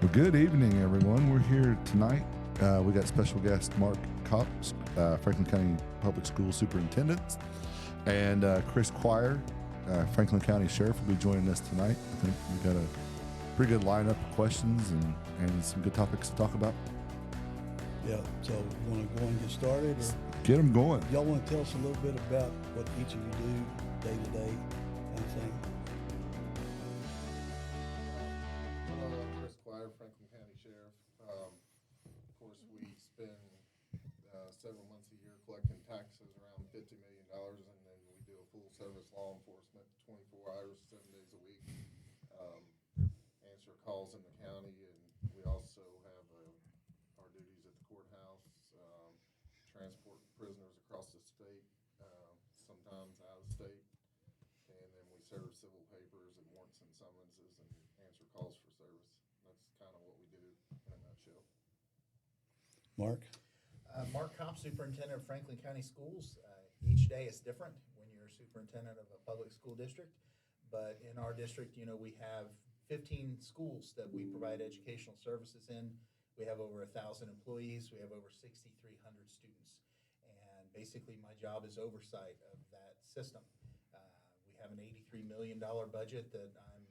Well, good evening, everyone. We're here tonight. We got special guest Mark Kopp, Franklin County Public School Superintendent, and Chris Quire, Franklin County Sheriff, will be joining us tonight. I think we've got a pretty good lineup of questions and some good topics to talk about. Yeah, so you want to go and get started? Or Get them going. y'all want to tell us a little bit about what each of you do day to day kind of thing? Hello, I'm Chris Quire, Franklin County Sheriff. Of course, we spend several months a year collecting taxes, around $50 million, and then we do a full service law enforcement 24 hours, 7 days a week. Answer calls in the county, and we also have our duties at the courthouse, transport prisoners across the state, sometimes out of state, and then we serve civil papers and warrants and summonses and answer calls for service. That's kind of what we do in a nutshell. Mark? Mark Kopp, Superintendent of Franklin County Schools. Each day is different when you're superintendent of a public school district, but in our district, we have 15 schools that we provide educational services in. We have over 1,000 employees. We have over 6,300 students. And basically, my job is oversight of that system. We have an $83 million budget that I'm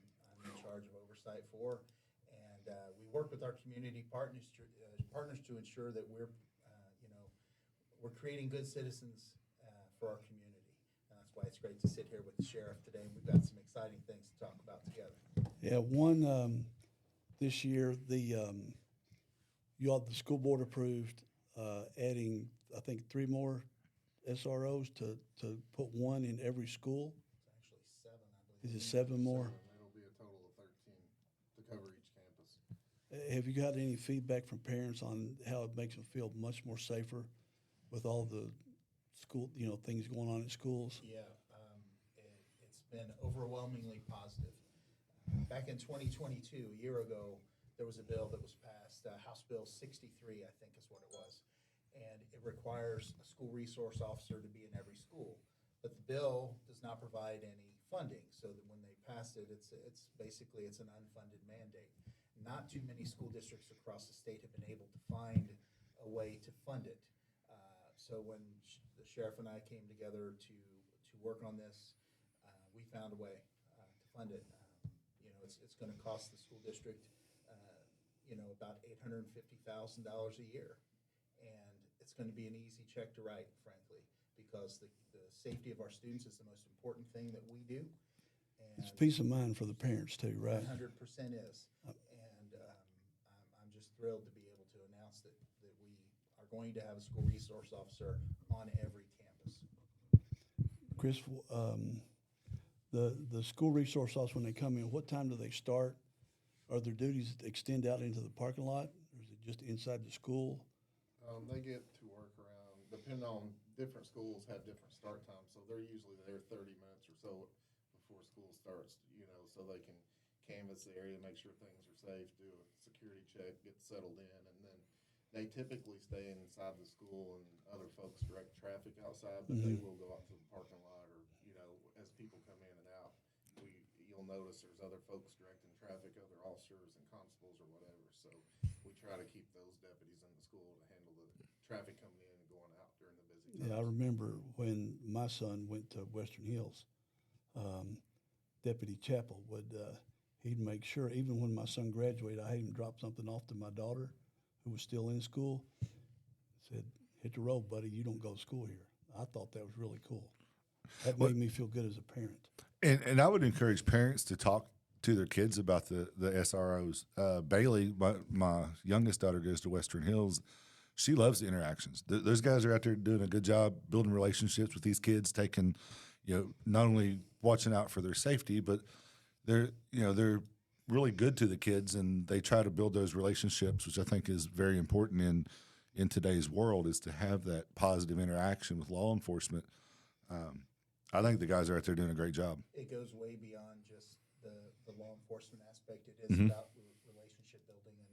in charge of oversight for. And we work with our community partners to ensure that we're creating good citizens for our community. And that's why it's great to sit here with the sheriff today. And we've got some exciting things to talk about together. Yeah, this year, the school board approved adding, I think, 3 more SROs to put 1 in every school. It's actually 7, I believe. Is it 7 more? It'll be a total of 13 to cover each campus. Have you got any feedback from parents on how it makes them feel much more safer with all the school, things going on in schools? Yeah, it's been overwhelmingly positive. Back in 2022, a year ago, there was a bill that was passed, House Bill 63, I think is what it was. And it requires a school resource officer to be in every school. But the bill does not provide any funding, so that when they passed it, it's basically an unfunded mandate. Not too many school districts across the state have been able to find a way to fund it. So when the sheriff and I came together to work on this, we found a way to fund it. It's going to cost the school district, about $850,000 a year. And it's going to be an easy check to write, frankly, because the safety of our students is the most important thing that we do. And It's peace of mind for the parents too, right? 100% is. And I'm just thrilled to be able to announce that we are going to have a school resource officer on every campus. Chris, the school resource officers, when they come in, what time do they start? Are their duties extend out into the parking lot, or is it just inside the school? They get to work around, depending on different schools have different start times, so they're usually there 30 minutes or so before school starts, so they can canvass the area, make sure things are safe, do a security check, get settled in, and then they typically stay inside the school and other folks direct traffic outside, but they will go out to the parking lot or, as people come in and out, you'll notice there's other folks directing traffic, other officers and constables or whatever. So we try to keep those deputies in the school to handle the traffic coming in and going out during the busy times. Yeah, I remember when my son went to Western Hills, Deputy Chappell he'd make sure, even when my son graduated, I had him drop something off to my daughter who was still in school. Said, "Hit the road, buddy. You don't go to school here." I thought that was really cool. That made me feel good as a parent. And I would encourage parents to talk to their kids about the SROs. Bailey, my youngest daughter, goes to Western Hills. She loves the interactions. Those guys are out there doing a good job building relationships with these kids, taking, not only watching out for their safety, but they're really good to the kids, and they try to build those relationships, which I think is very important in today's world, is to have that positive interaction with law enforcement. I think the guys are out there doing a great job. It goes way beyond just the law enforcement aspect. It is about relationship building. And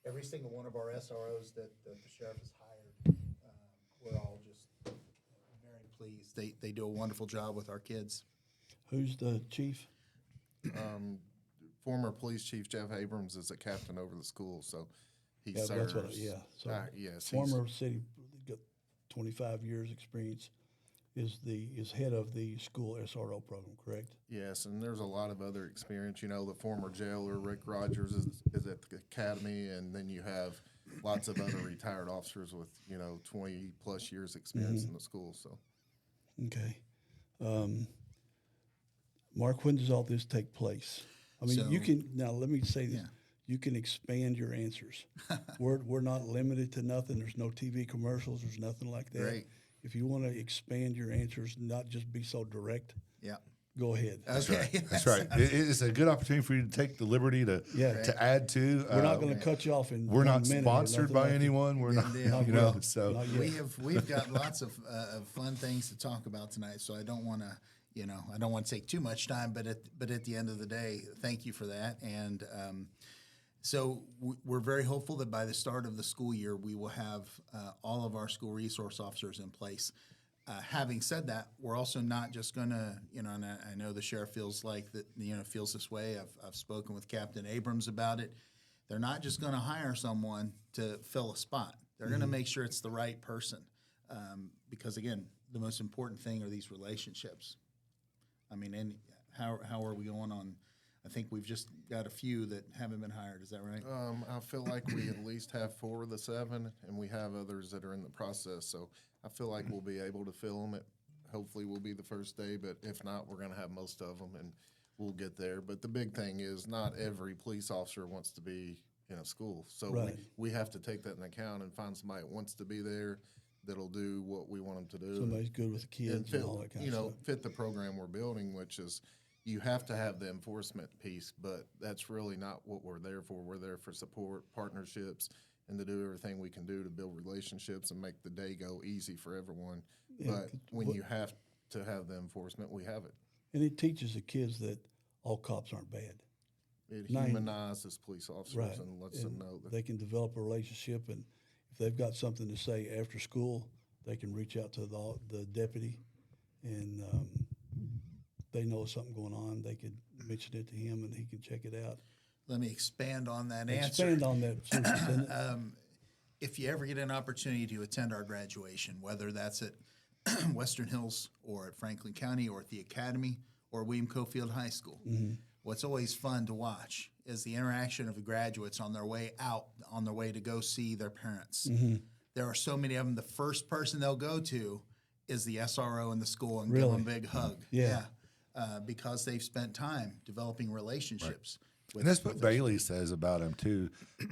every single one of our SROs that the sheriff has hired, we're all just very pleased. They do a wonderful job with our kids. Who's the chief? former police chief Jeff Abrams is a captain over the school, so he Yeah, serves. that's what. So yes, former city, got 25 years experience. Is head of the school SRO program, correct? Yes, and there's a lot of other experience. You know, the former jailer Rick Rogers is at the academy, and then you have lots of other retired officers with 20 plus years experience in the school. So, Okay. Mark, when does all this take place? I mean, So- you can now. Let me say this: Yeah. you can expand your answers. we're not limited to nothing. There's no TV commercials. There's nothing like that. Great. If you want to expand your answers, not just be so direct, Yeah. go ahead. Okay. That's right. It's a good opportunity for you to take the liberty to Yeah. to add to. We're not going to cut you off in. We're 1 not minute or sponsored nothing by like that. anyone. We're not. deal. You know. Not So Not yet. We've got lots of fun things to talk about tonight, so I don't want to I don't want to take too much time, but at the end of the day, thank you for that. And so we're very hopeful that by the start of the school year, we will have all of our school resource officers in place. Having said that, we're also not just going to, and I know the sheriff feels like that, feels this way. I've spoken with Captain Abrams about it. They're not just going to hire someone to fill a spot. They're going to make sure it's the right person, because again, the most important thing are these relationships. I mean, and how are we going on? I think we've just got a few that haven't been hired. Is that right? I feel like we at least have 4 of the 7, and we have others that are in the process. So I feel like we'll be able to fill them. Hopefully, will be the first day, but if not, we're going to have most of them, and we'll get there. But the big thing is, not every police officer wants to be in a school, so Right. we have to take that into account and find somebody that wants to be there, that'll do what we want them to do. Somebody's good with the kids and, fit, all that kind of stuff. fit the program we're building, which is you have to have the enforcement piece, but that's really not what we're there for. We're there for support, partnerships, and to do everything we can do to build relationships and make the day go easy for everyone. Yeah, But when you have to have the enforcement, we have it. And it teaches the kids that all cops aren't bad. It Nine- humanizes police officers Right. and lets them know that they can develop a relationship, and if they've got something to say after school, they can reach out to the deputy, and they know something going on. They could mention it to him, and he can check it out. Let me expand on that answer. Expand on that, Superintendent. If you ever get an opportunity to attend our graduation, whether that's at Western Hills or at Franklin County or at the Academy or William Cofield High School, what's always fun to watch is the interaction of the graduates on their way out, on their way to go see their parents. There are so many of them. The first person they'll go to is the SRO in the school and give Really? them a big hug. Yeah. Because they've spent time developing relationships. With, and that's what with their- Bailey says about him too.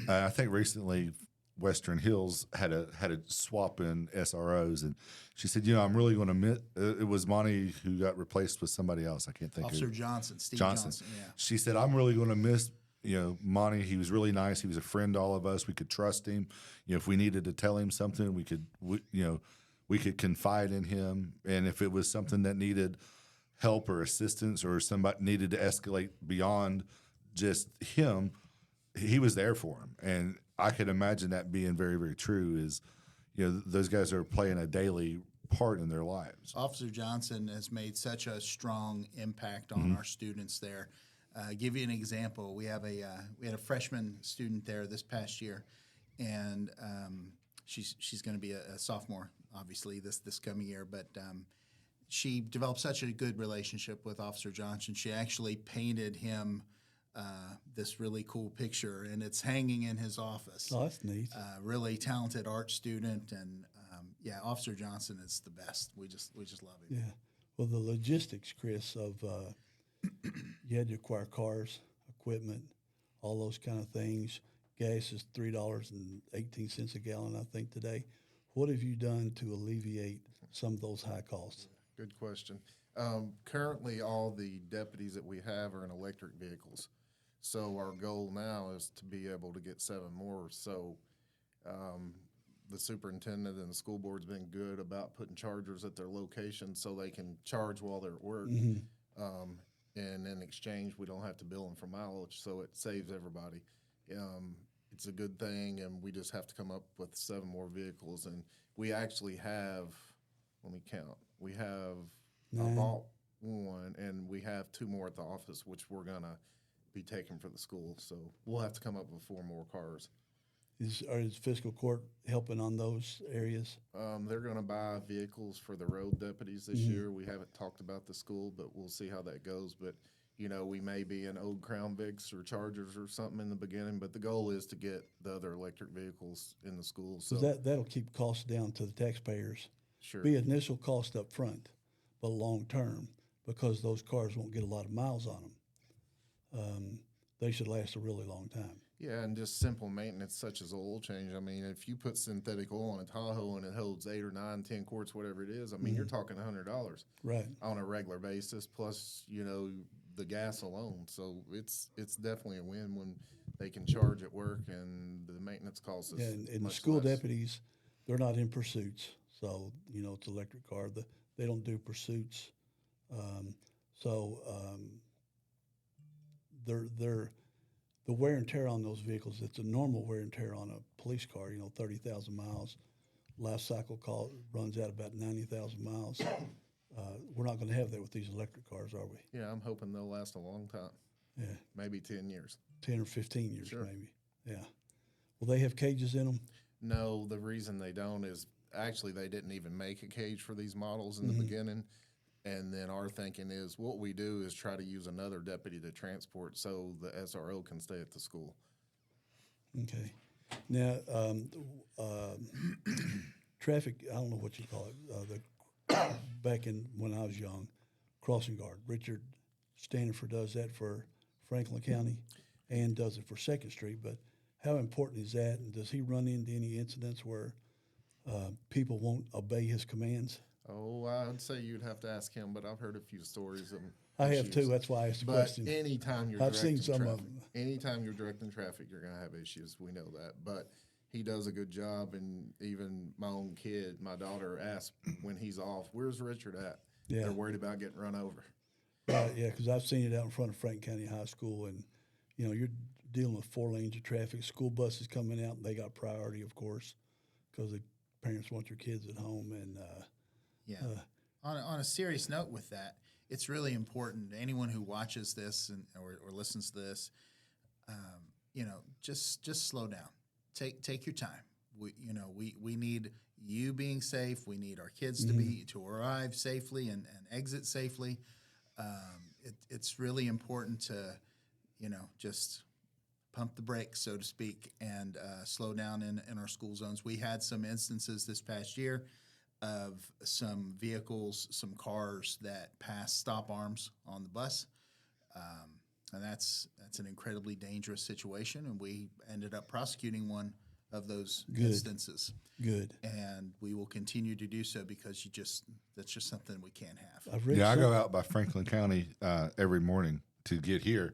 I think recently Western Hills had a swap in SROs, and she said, I'm really going to miss. It was Monty who got replaced with somebody else. I can't think. Officer who. Johnson, Steve Johnson. Yeah. She said, I'm really going to miss. Monty. He was really nice. He was a friend to all of us. We could trust him. If we needed to tell him something, we could confide in him. And if it was something that needed help or assistance, or somebody needed to escalate beyond just him, he was there for him. And I could imagine that being very, very true. Is those guys are playing a daily part in their lives. Officer Johnson has made such a strong impact on our students there. Give you an example. We had a freshman student there this past year, and she's going to be a sophomore, obviously this coming year. But she developed such a good relationship with Officer Johnson. She actually painted him this really cool picture, and it's hanging in his office. Oh, that's neat. Really talented art student, and Officer Johnson is the best. We just love him. Yeah. Well, the logistics, Chris, of you had to acquire cars, equipment, all those kind of things. Gas is $3.18 a gallon, I think, today. What have you done to alleviate some of those high costs? Good question. Currently, all the deputies that we have are in electric vehicles. So our goal now is to be able to get 7 more. So the superintendent and the school board's been good about putting chargers at their location so they can charge while they're at work. And in exchange, we don't have to bill them for mileage, so it saves everybody. It's a good thing, and we just have to come up with 7 more vehicles. And we actually have, let me count, we have, I 9. bought 1, and we have 2 more at the office, which we're going to be taken for the school. So we'll have to come up with 4 more cars. Is fiscal court helping on those areas? They're going to buy vehicles for the road deputies this year. We haven't talked about the school, but we'll see how that goes. But, you know, we may be in old Crown Vics or Chargers or something in the beginning, but the goal is to get the other electric vehicles in the school. So That'll keep costs down to the taxpayers. sure. Be initial cost up front, but long term, because those cars won't get a lot of miles on them. They should last a really long time. Yeah, and just simple maintenance such as oil change. I mean, if you put synthetic oil on a Tahoe and it holds 8 or 9, 10 quarts, whatever it is, I mean, you're talking $100 Right. on a regular basis, plus, you know, the gas alone. So it's definitely a win when they can charge at work and the maintenance costs is And the much school less. deputies, they're not in pursuits. So, you know, it's electric car. They don't do pursuits. They're the wear and tear on those vehicles, it's a normal wear and tear on a police car, you know, 30,000 miles. Life cycle runs out about 90,000 miles. We're not going to have that with these electric cars, are we? Yeah, I'm hoping they'll last a long time, Yeah, maybe 10 years. 10 or 15 years Sure. maybe. Yeah. Will they have cages in them? No, the reason they don't is actually they didn't even make a cage for these models in the beginning. And then our thinking is what we do is try to use another deputy to transport so the SRO can stay at the school. Okay. Now, traffic, I don't know what you call it, back in when I was young, crossing guard. Richard Standiford does that for Franklin County and does it for Second Street. But how important is that? And does he run into any incidents where people won't obey his commands? Oh, I'd say you'd have to ask him, but I've heard a few stories of I have issues. too. That's why I asked the But question. anytime you're I've seen directing some of traffic, them. anytime you're directing traffic, you're going to have issues. We know that. But he does a good job. And even my own kid, my daughter asks when he's off, where's Richard at? Yeah. They're worried about getting run over. Right, yeah, because I've seen it out in front of Franklin County High School, and you know you're dealing with 4 lanes of traffic. School buses coming out, and they got priority, of course, because the parents want their kids at home. And Yeah. On a serious note with that, it's really important. Anyone who watches this or listens to this, you know, just slow down. Take your time. We need you being safe. We need our kids to arrive safely and exit safely. It's really important to, you know, just pump the brakes, so to speak, and slow down in our school zones. We had some instances this past year of some vehicles, some cars that passed stop arms on the bus, and that's an incredibly dangerous situation. And we ended up prosecuting one of those instances. good. And we will continue to do so because that's just something we can't have. I've read Yeah, I some- go out by Franklin County every morning to get here,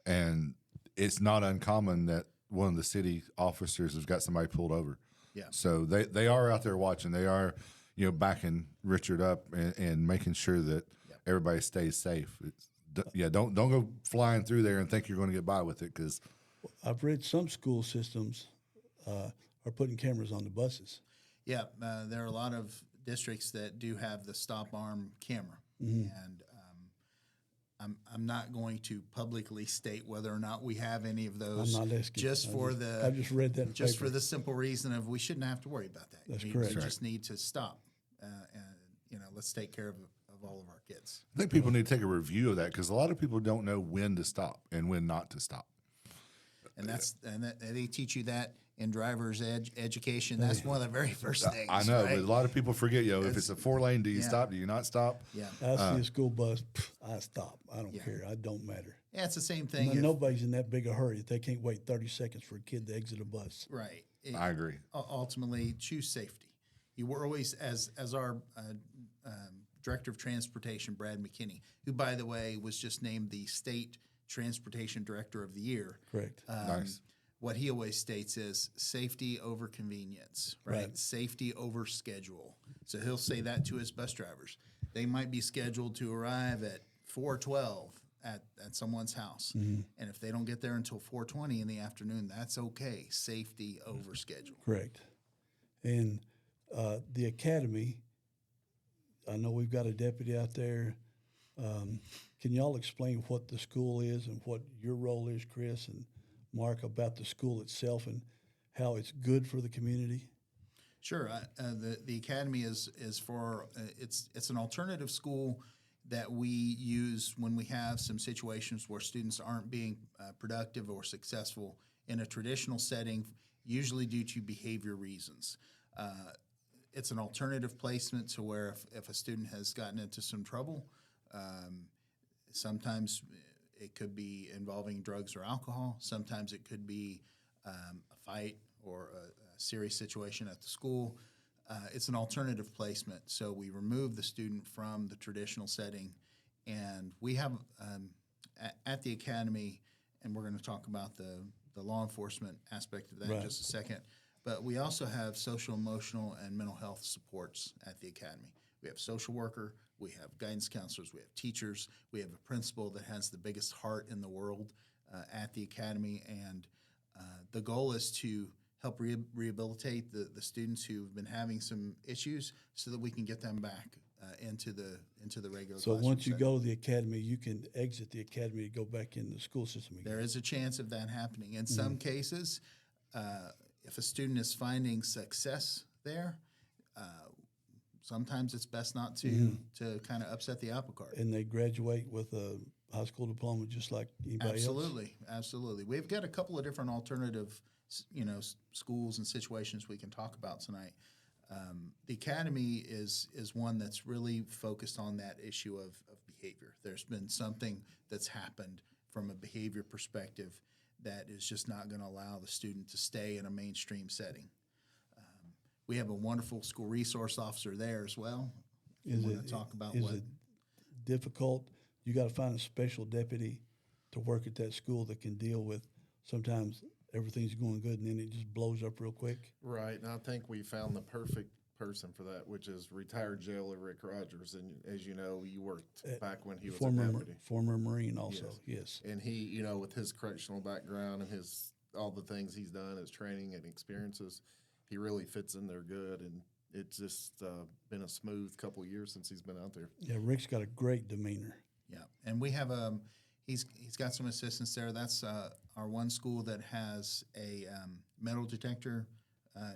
and it's not uncommon that one of the city officers has got somebody pulled over. Yeah. So they are out there watching. They are, you know, backing Richard up and making sure that everybody stays safe. Don't go flying through there and think you're going to get by with it, because I've read some school systems are putting cameras on the buses. Yeah, there are a lot of districts that do have the stop arm camera, and I'm not going to publicly state whether or not we have any of those. I'm not asking. I just read that in just paper. for the simple reason of we shouldn't have to worry about that. That's We correct. just need to stop, and you know, let's take care of all of our kids. I think people need to take a review of that, because a lot of people don't know when to stop and when not to stop. And they teach you that in driver's education. That's one of the very first things. I know, right? but a lot of people forget, if it's a 4-lane, do you Yeah. stop? Do you not stop? Yeah, I see a school bus, I stop. I don't care. I don't matter. yeah, it's the same thing. if- Nobody's in that big a hurry. They can't wait 30 seconds for a kid to exit a bus. right. I agree. Ultimately, choose safety. You were always, as our Director of Transportation, Brad McKinney, who, by the way, was just named the State Transportation Director of the Year. Correct. Nice. What he always states is safety over convenience, right? Right. Safety over schedule. So he'll say that to his bus drivers. They might be scheduled to arrive at 4:12 at someone's house. And if they don't get there until 4:20 in the afternoon, that's okay. Safety over schedule. Correct. And the academy, I know we've got a deputy out there. Can y'all explain what the school is and what your role is, Chris and Mark, about the school itself and how it's good for the community? Sure. The academy is for it's an alternative school that we use when we have some situations where students aren't being productive or successful in a traditional setting, usually due to behavior reasons. It's an alternative placement to where if a student has gotten into some trouble, sometimes it could be involving drugs or alcohol. Sometimes it could be a fight or a serious situation at the school. It's an alternative placement, so we remove the student from the traditional setting, and we have at the academy, and we're going to talk about the law enforcement aspect of that in just a second, but we also have social, emotional, and mental health supports at the academy. We have social worker, we have guidance counselors, we have teachers, we have a principal that has the biggest heart in the world at the academy, and the goal is to help rehabilitate the students who've been having some issues so that we can get them back into the regular So classroom once you setting. go to the academy, you can exit the academy to go back in the school system again. There is a chance of that happening. In some cases, if a student is finding success there, sometimes it's best not to kind of upset the apple cart. And they graduate with a high school diploma just like anybody else? Absolutely. We've got a couple of different alternative schools and situations we can talk about tonight. The academy is one that's really focused on that issue of behavior. There's been something that's happened from a behavior perspective that is just not going to allow the student to stay in a mainstream setting. We have a wonderful school resource officer there as well. Is it difficult? You got to find a special deputy to work at that school that can deal with sometimes everything's going good and then it just blows up real quick. Right, and I think we found the perfect person for that, which is retired jailer Rick Rogers. And as you know, you worked back when he was a deputy. Former Marine also, yes. And he, with his correctional background and all the things he's done, his training and experiences, he really fits in there good. And it's just been a smooth couple of years since he's been out there. Yeah, Rick's got a great demeanor. Yeah, and we have he's got some assistants there. That's our one school that has a metal detector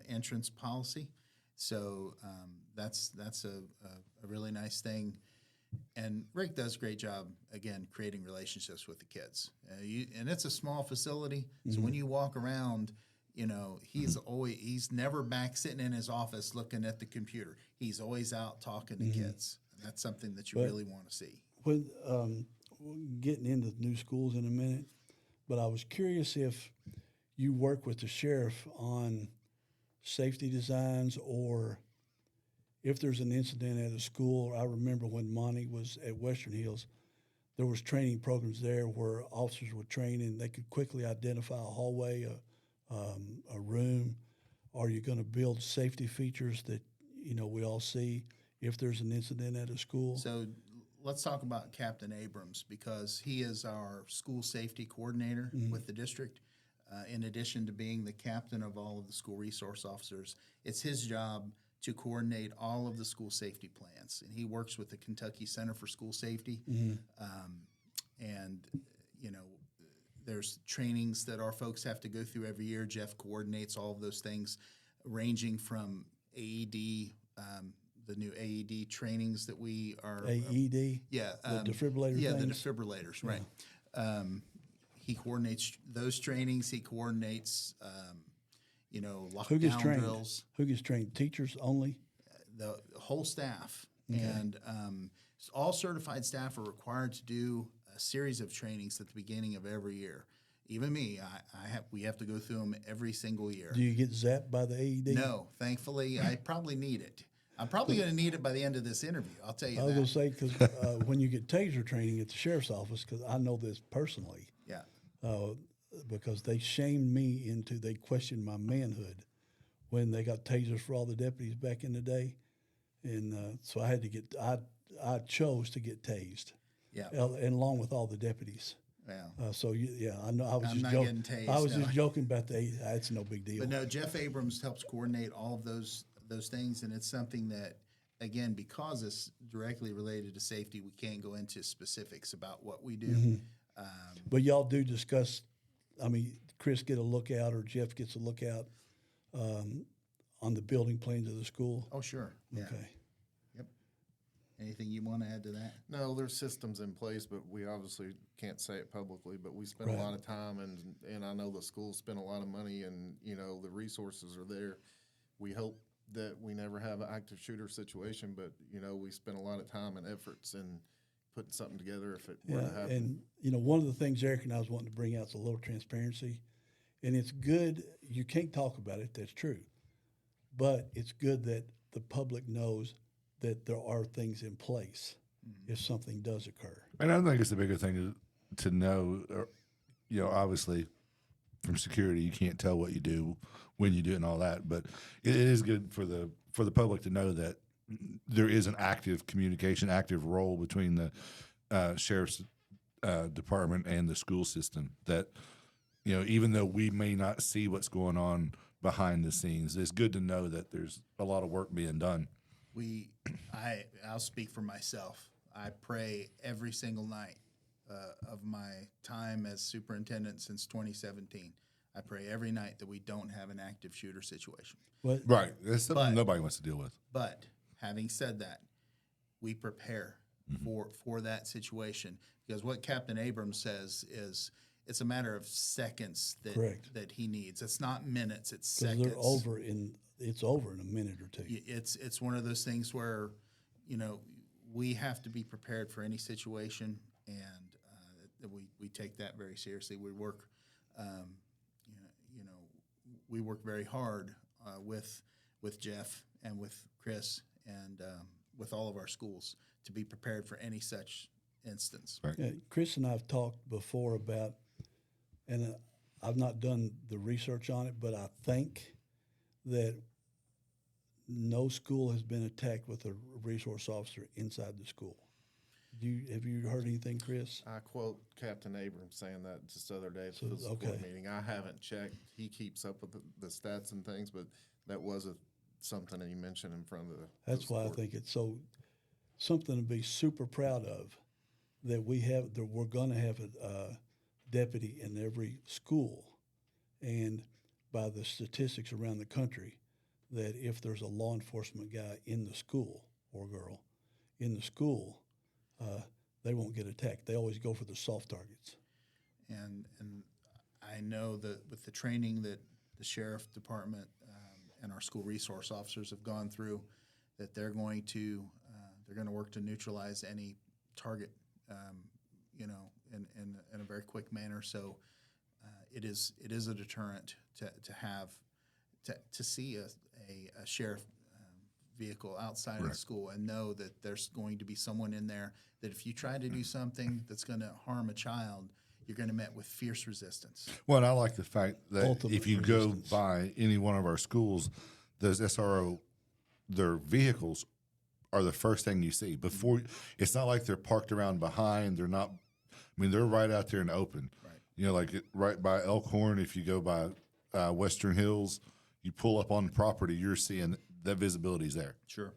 entrance policy. So that's a really nice thing. And Rick does a great job, again, creating relationships with the kids. And it's a small facility, so when you walk around, he's never back sitting in his office looking at the computer. He's always out talking to kids. And that's something that you really want to see. When we're getting into new schools in a minute, but I was curious if you work with the sheriff on safety designs, or if there's an incident at a school. I remember when Monty was at Western Hills, there was training programs there where officers were trained and they could quickly identify a hallway, a room. Are you going to build safety features that we all see if there's an incident at a school? So let's talk about Captain Abrams, because he is our school safety coordinator with the district. In addition to being the captain of all of the school resource officers, it's his job to coordinate all of the school safety plans. And he works with the Kentucky Center for School Safety. There's trainings that our folks have to go through every year. Jeff coordinates all of those things, ranging from AED, the new AED trainings that we are AED, the defibrillator. Yeah, things? the defibrillators, right? He coordinates those trainings. He coordinates, lockdown drills. Who gets trained? Teachers only? The whole staff, and all certified staff are required to do a series of trainings at the beginning of every year. Even me, we have to go through them every single year. Do you get zapped by the AED? No, thankfully, I probably need it. I'm probably going to need it by the end of this interview. I'll tell you that. I was going to say, because when you get taser training at the sheriff's office, because I know this personally, because they shamed me they questioned my manhood when they got tasers for all the deputies back in the day. And so I had to I chose to get tased. Yeah. And along with all the deputies. Yeah. I know. I was just joking. I was just joking about it's no big deal. But no, Jeff Abrams helps coordinate all of those things, and it's something that again, because it's directly related to safety, we can't go into specifics about what we do. Mm-hmm. But y'all do discuss, I mean, Chris get a lookout or Jeff gets a lookout on the building plans of the school? Oh, sure. Yeah. Okay. Yep. Anything you want to add to that? No, there's systems in place, but we obviously can't say it publicly, but we spend Right. a lot of time and I know the schools spend a lot of money and, you know, the resources are there. We hope that we never have an active shooter situation, but, you know, we spend a lot of time and efforts in putting something together if it were to Yeah, happen. and you know, one of the things Eric and I was wanting to bring out is a little transparency, and it's good. You can't talk about it. That's true, but it's good that the public knows that there are things in place if something does occur. And I think it's a bigger thing to know, you know, obviously from security, you can't tell what you do, when you do it and all that, but it is good for the public to know that there is an active communication, active role between the sheriff's department and the school system, that, you know, even though we may not see what's going on behind the scenes, it's good to know that there's a lot of work being done. I'll speak for myself. I pray every single night of my time as superintendent since 2017. I pray every night that we don't have an active shooter situation. But Right. That's something But- nobody wants to deal with. But having said that, we prepare for that situation, because what Captain Abrams says is it's a matter of seconds Correct. that he needs. It's not minutes, it's 'cause seconds. it's over in a minute or two. It's one of those things where, you know, we have to be prepared for any situation, and we take that very seriously. We work, we work very hard with Jeff and with Chris and with all of our schools to be prepared for any such instance. Right. Yeah, Chris and I have talked before about, and I've not done the research on it, but I think that no school has been attacked with a resource officer inside the school. Have you heard anything, Chris? I quote Captain Abrams saying that just the other day at So, the school okay. meeting. I haven't checked. He keeps up with the stats and things, but that was something that he mentioned in front of the. That's why I court. think it's something to be super proud of, that we're going to have a deputy in every school, and by the statistics around the country, that if there's a law enforcement guy in the school or girl in the school, they won't get attacked. They always go for the soft targets. And I know that with the training that the sheriff department and our school resource officers have gone through, that they're going to work to neutralize any target, in a very quick manner. So it is a deterrent to see a sheriff vehicle outside of the school and know that there's going to be someone in there that if you try to do something that's going to harm a child, you're going to meet with fierce resistance. Well, and I like the fact that Ultimate if you resistance. go by any one of our schools, those SRO, their vehicles are the first thing you see. Before, it's not like they're parked around behind. They're not. I mean, they're right out there in the open. Right. You know, like right by Elkhorn. If you go by Western Hills, you pull up on the property, you're seeing that visibility's there. Sure.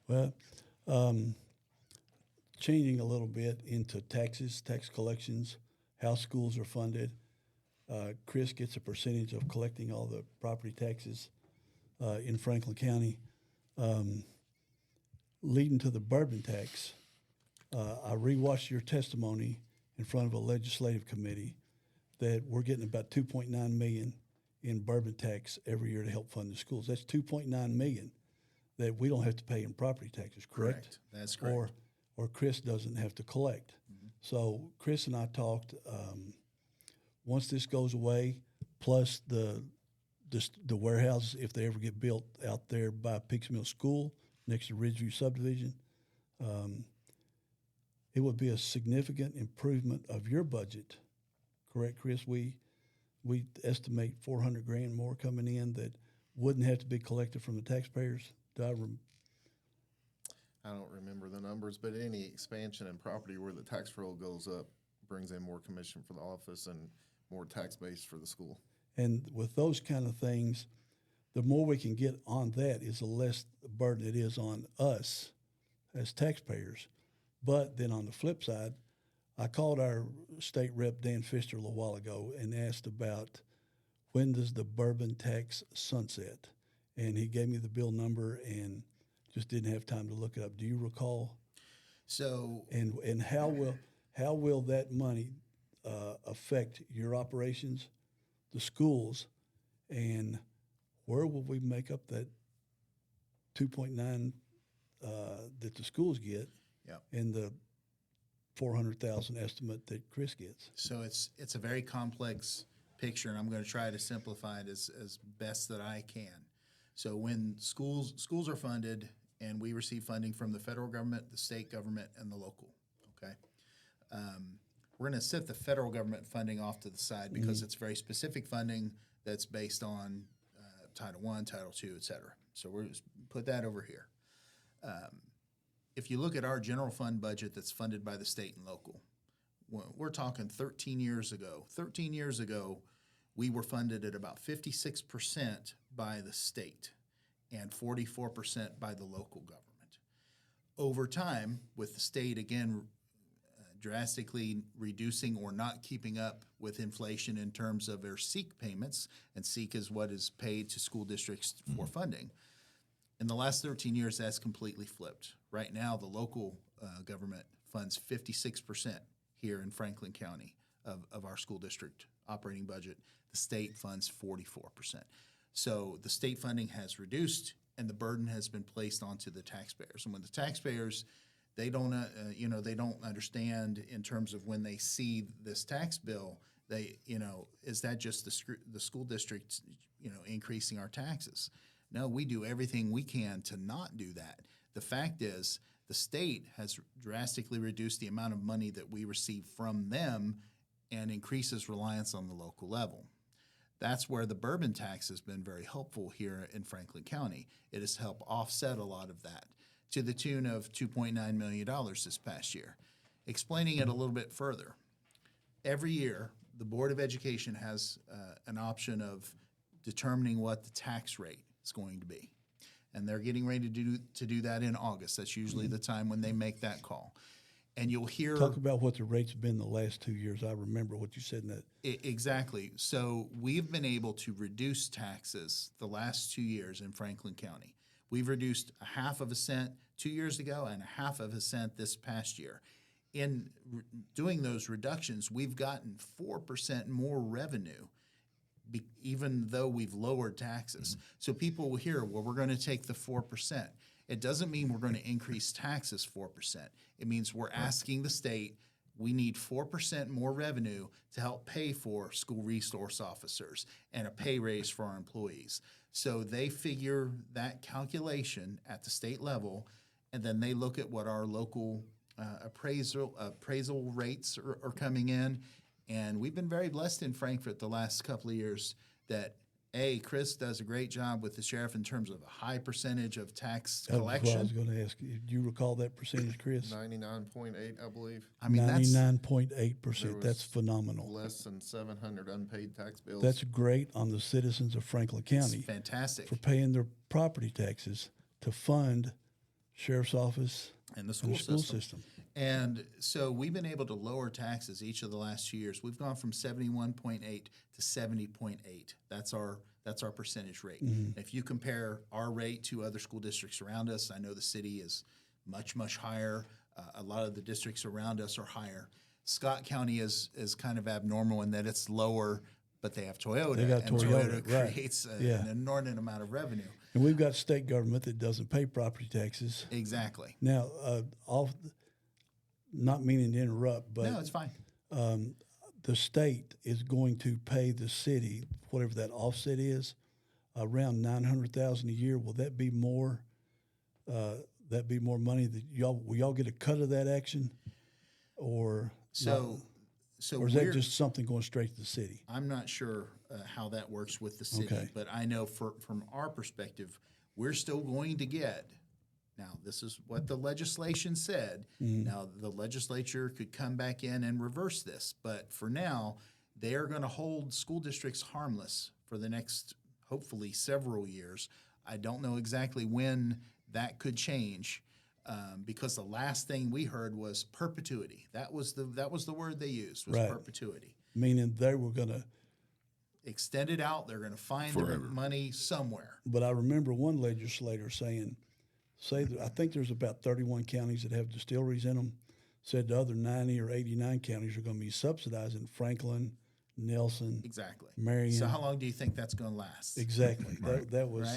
Well, changing a little bit into taxes, tax collections, how schools are funded. Chris gets a percentage of collecting all the property taxes in Franklin County. Leading to the bourbon tax, I rewatched your testimony in front of a legislative committee that we're getting about $2.9 million in bourbon tax every year to help fund the schools. That's $2.9 million that we don't have to pay in property taxes, correct? That's correct. Or Chris doesn't have to collect. So Chris and I talked. Once this goes away, plus the warehouses, if they ever get built out there by Pix Mill School next to Ridgeview subdivision, it would be a significant improvement of your budget. Correct, Chris? We estimate $400,000 more coming in that wouldn't have to be collected from the taxpayers. I don't remember the numbers, but any expansion in property where the tax roll goes up brings in more commission for the office and more tax base for the school. And with those kind of things, the more we can get on that is the less burden it is on us as taxpayers. But then on the flip side, I called our state rep, Dan Fisher, a little while ago and asked about when does the bourbon tax sunset? And he gave me the bill number and just didn't have time to look it up. Do you recall? So And how will that money affect your operations, the schools, and where will we make up that 2.9 that the schools get, Yep. and the 400,000 estimate that Chris gets? So it's a very complex picture, and I'm going to try to simplify it as best that I can. So when schools are funded, and we receive funding from the federal government, the state government, and the local. Okay, we're going to set the federal government funding off to the side because it's very specific funding that's based on Title I, Title II, et cetera. So we're just put that over here. If you look at our general fund budget that's funded by the state and local, we're talking 13 years ago. 13 years ago, we were funded at about 56% by the state and 44% by the local government. Over time, with the state, again, drastically reducing or not keeping up with inflation in terms of their SEEK payments, and SEEK is what is paid to school districts for funding. In the last 13 years, that's completely flipped. Right now, the local government funds 56% here in Franklin County of our school district operating budget. The state funds 44%. So the state funding has reduced, and the burden has been placed onto the taxpayers. And when the taxpayers, they don't understand in terms of when they see this tax bill, is that just the school district, increasing our taxes? No, we do everything we can to not do that. The fact is, the state has drastically reduced the amount of money that we receive from them and increases reliance on the local level. That's where the bourbon tax has been very helpful here in Franklin County. It has helped offset a lot of that to the tune of $2.9 million this past year. Explaining it a little bit further, every year the Board of Education has an option of determining what the tax rate is going to be. And they're getting ready to do that in August. That's usually the time when they make that call. And you'll hear... Talk about what the rate's been the last 2 years. I remember what you said in that. Exactly. So we've been able to reduce taxes the last 2 years in Franklin County. We've reduced 1/2 cent 2 years ago and 1/2 cent this past year. In doing those reductions, we've gotten 4% more revenue, even though we've lowered taxes. So people will hear, well, we're going to take the 4%. It doesn't mean we're going to increase taxes 4%. It means we're asking the state, we need 4% more revenue to help pay for school resource officers and a pay raise for our employees. So they figure that calculation at the state level, and then they look at what our local appraisal rates are coming in. And we've been very blessed in Frankfort the last couple of years that Chris does a great job with the sheriff in terms of a high percentage of tax collection. That's what I was going to ask you. Do you recall that percentage, Chris? 99.8, I believe. I mean, 99.8%. That's was phenomenal. Less than 700 unpaid tax bills. That's great on the citizens of Franklin County it's fantastic. for paying their property taxes to fund sheriff's office And the and school the system. system. And so we've been able to lower taxes each of the last 2 years. We've gone from 71.8 to 70.8. That's our percentage rate. If you compare our rate to other school districts around us, I know the city is much, much higher. A lot of the districts around us are higher. Scott County is kind of abnormal in that it's lower, but they have Toyota. They got and Toyota, right. creates Yeah. an inordinate amount of revenue. And we've got state government that doesn't pay property taxes. Exactly. Now, not meaning to interrupt, but No, it's fine. the state is going to pay the city whatever that offset is, around $900,000 a year. Will that be more? That be more money that will y'all get a cut of that action, or So or is that just something going straight to the city? I'm not sure how that works with the city, Okay. but I know from our perspective, we're still going to get. Now, this is what the legislation said. Now, the legislature could come back in and reverse this, but for now, they are going to hold school districts harmless for the next, hopefully several years. I don't know exactly when that could change, because the last thing we heard was perpetuity. That was the word they used, was Right. perpetuity. Meaning they were going to. Extend it out. They're going to find the Forever. money somewhere. But I remember one legislator saying, I think there's about 31 counties that have distilleries in them. Said the other 90 or 89 counties are going to be subsidizing Franklin, Nelson, Exactly. Marion. So how long do you think that's going to last? Exactly. That was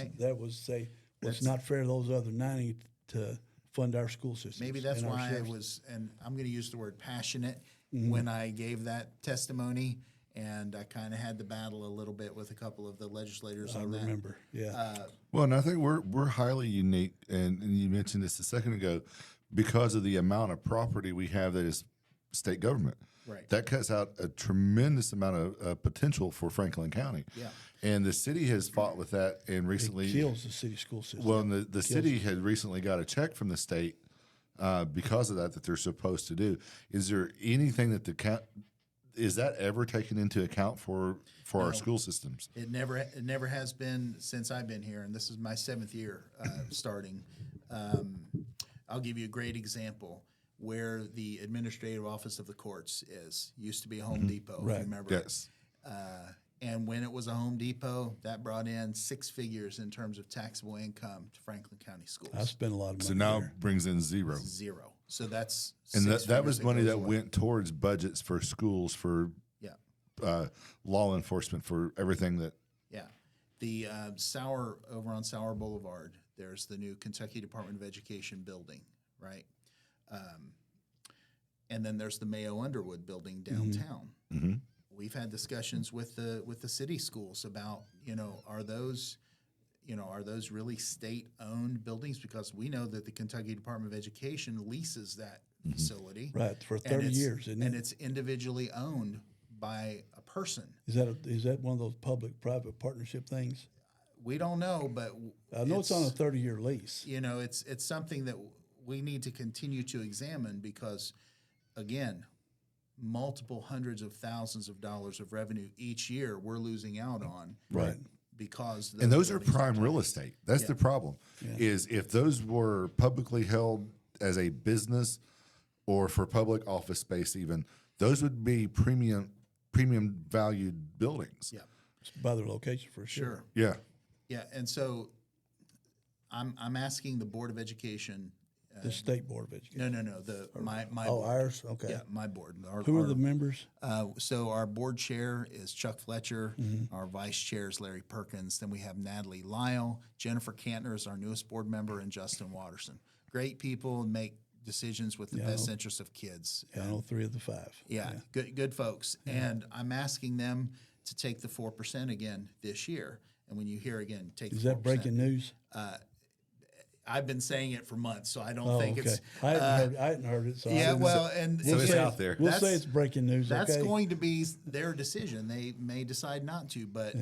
Right. it's not fair to those other 90 to fund our school systems. Maybe that's and our why I sheriffs. was, and I'm going to use the word passionate Mm-hmm. when I gave that testimony, and I kind of had to battle a little bit with a couple of the legislators I on that. remember. Yeah. Well, and I think we're highly unique, and you mentioned this a second ago, because of the amount of property we have that is state government. Right. That cuts out a tremendous amount of potential for Franklin County. Yeah. And the city has fought with that, and recently It kills the city school system. Well, and the city had recently got a check from the state because of that they're supposed to do. Is there anything that is that ever taken into account for our school systems? It never has been since I've been here, and this is my 7th year starting. I'll give you a great example where the administrative office of the courts used to be a Home Depot. If Right. you remember? Yes. And when it was a Home Depot, that brought in 6 figures in terms of taxable income to Franklin County schools. I spent a lot of money So now there. it brings in zero. 0. So that's And 6 that figures was money goes that away. went towards budgets for schools, for Yeah, law enforcement, for everything that. yeah. The over on Sauer Boulevard, there's the new Kentucky Department of Education building, right? And then there's the Mayo Underwood building downtown. Mm-hmm. We've had discussions with the city schools about, are those really state-owned buildings? Because we know that the Kentucky Department of Education leases that facility. Right, for and 30 it's- years, isn't and it? it's individually owned by a person. Is that one of those public-private partnership things? We don't know, but I know it's on a 30-year lease. it's something that we need to continue to examine because, again, multiple hundreds of thousands of dollars of revenue each year we're losing out on, Right. Because And those are buildings prime real taxed. estate. That's the problem. Is if those were publicly held as a business or for public office space, even those would be premium valued buildings. Yeah, By their location for sure. sure. Yeah. Yeah, and so I'm asking the Board of Education. The State Board of Education. No. My Oh, board. ours? Okay. Yeah, my board. Who are the members? So our board chair is Chuck Fletcher. Mm-hmm. Our vice chair is Larry Perkins. Then we have Natalie Lyle. Jennifer Cantner is our newest board member, and Justin Watterson. Great people and make decisions with the best interest of kids. Yeah, I know 3 of the 5. Yeah, good folks. And I'm asking them to take the 4% again this year. And when you hear again, take Is the 4%. that breaking news? I've been saying it for months, so I don't Oh, think okay. it's. I hadn't heard it. So I Yeah, didn't- well, and So it's say out there. We'll That's- say it's breaking news. That's okay? going to be their decision. They may decide not to, but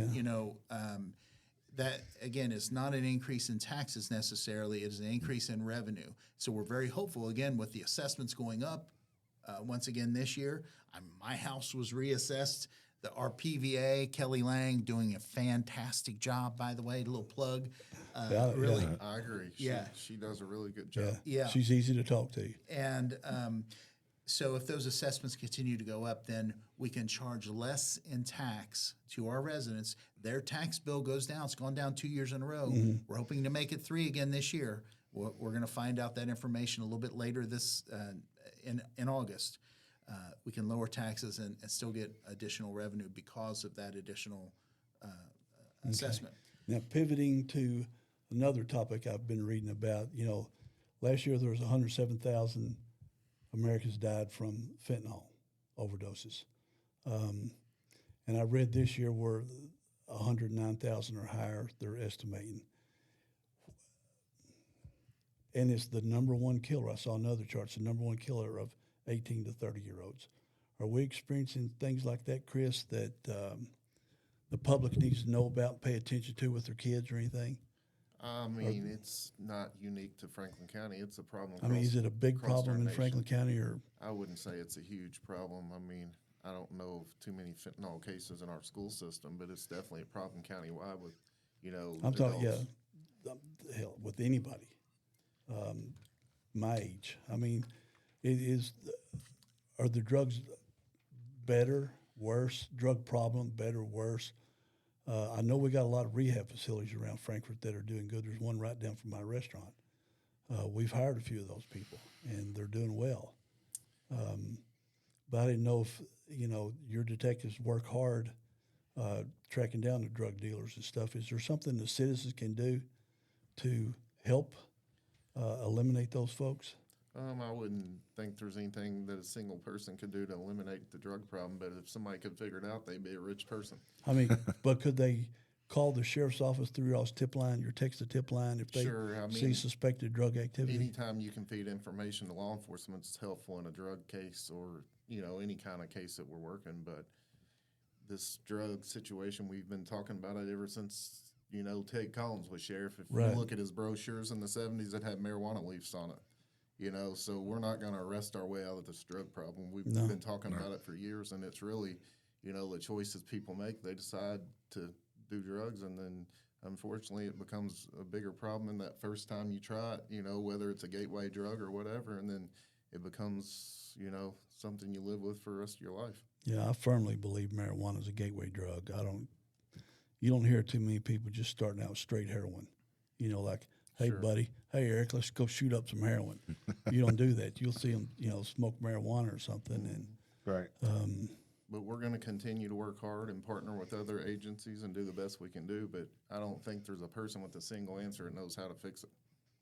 that again is not an increase in taxes necessarily. It is an increase in revenue. So we're very hopeful again with the assessments going up once again this year. My house was reassessed. Our PVA Kelly Lang doing a fantastic job. By the way, a little plug. Yeah, Really, yeah. I agree. Yeah. She does a really good job. Yeah. Yeah. She's easy to talk to. And so if those assessments continue to go up, then we can charge less in tax to our residents. Their tax bill goes down. It's gone down 2 years in a row. We're hoping to make it 3 again this year. We're going to find out that information a little bit later in August. We can lower taxes and still get additional revenue because of that additional assessment. Now, pivoting to another topic I've been reading about, last year there was 107,000 Americans died from fentanyl overdoses. And I read this year we're 109,000 or higher, they're estimating. And it's the number one killer. I saw another chart. It's the number one killer of 18 to 30-year-olds. Are we experiencing things like that, Chris, that the public needs to know about, pay attention to with their kids or anything? I mean, it's not unique to Franklin County. It's a problem. I mean, is it a big across our problem in nation. Franklin County or? I wouldn't say it's a huge problem. I mean, I don't know of too many fentanyl cases in our school system, but it's definitely a problem countywide with you know, I'm talking, adults. hell, with anybody my age. I mean, it is. Are the drugs better, worse? Drug problem better, worse? I know we got a lot of rehab facilities around Frankfort that are doing good. There's one right down from my restaurant. We've hired a few of those people, and they're doing well. But I didn't know if your detectives work hard tracking down the drug dealers and stuff. Is there something the citizens can do to help eliminate those folks? I wouldn't think there's anything that a single person could do to eliminate the drug problem, but if somebody could figure it out, they'd be a rich person. I mean, but could they call the sheriff's office through y'all's tip line, your text to tip line, if they Sure, I see mean, suspected drug activity? Anytime you can feed information to law enforcement is helpful in a drug case or, any kind of case that we're working. But this drug situation, we've been talking about it ever since, Ted Collins was sheriff. If Right. you look at his brochures in the 70s, that had marijuana leaves on it. So we're not going to arrest our way out of this drug problem. We've No. been talking about it for years, and it's really, the choices people make. They decide to do drugs, and then unfortunately it becomes a bigger problem in that first time you try it, whether it's a gateway drug or whatever, and then it becomes, something you live with for the rest of your life. Yeah, I firmly believe marijuana is a gateway drug. You don't hear too many people just starting out with straight heroin. Like, hey, Sure. buddy, hey, Eric, let's go shoot up some heroin. You don't do that. You'll see them, smoke marijuana or something. And Right. But we're going to continue to work hard and partner with other agencies and do the best we can do. But I don't think there's a person with a single answer that knows how to fix it.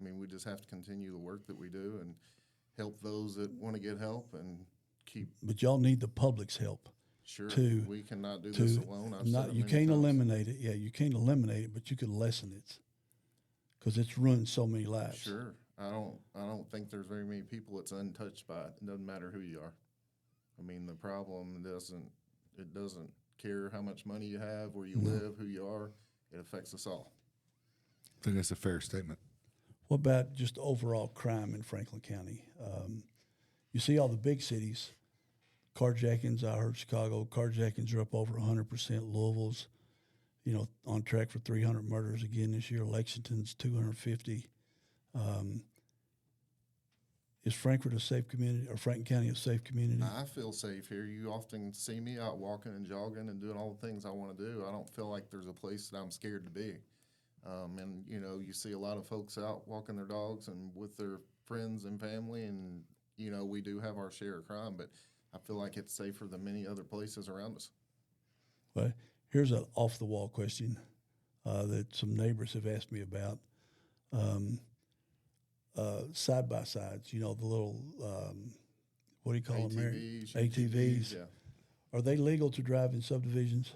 I mean, we just have to continue the work that we do and help those that want to get help and keep. But y'all need the public's help. Sure, to- we cannot do this alone. I've said it You many can't times. eliminate it. Yeah, you can't eliminate it, but you can lessen it because it's ruined so many lives. Sure, I don't think there's very many people that's untouched by it. It doesn't matter who you are. I mean, the problem doesn't care how much money you have, where you live, who you are. It affects us all. I think that's a fair statement. What about just overall crime in Franklin County? You see all the big cities, carjackings. I heard Chicago carjackings are up over 100%. Louisville's, on track for 300 murders again this year. Lexington's 250. Is Frankfort a safe community, or Franklin County a safe community? I feel safe here. You often see me out walking and jogging and doing all the things I want to do. I don't feel like there's a place that I'm scared to be. And, you see a lot of folks out walking their dogs and with their friends and family, and, we do have our share of crime, but I feel like it's safer than many other places around us. Well, here's an off-the-wall question that some neighbors have asked me about. Side-by-sides, the little, what do you call them, Mary? ATVs. Yeah. Are they legal to drive in subdivisions?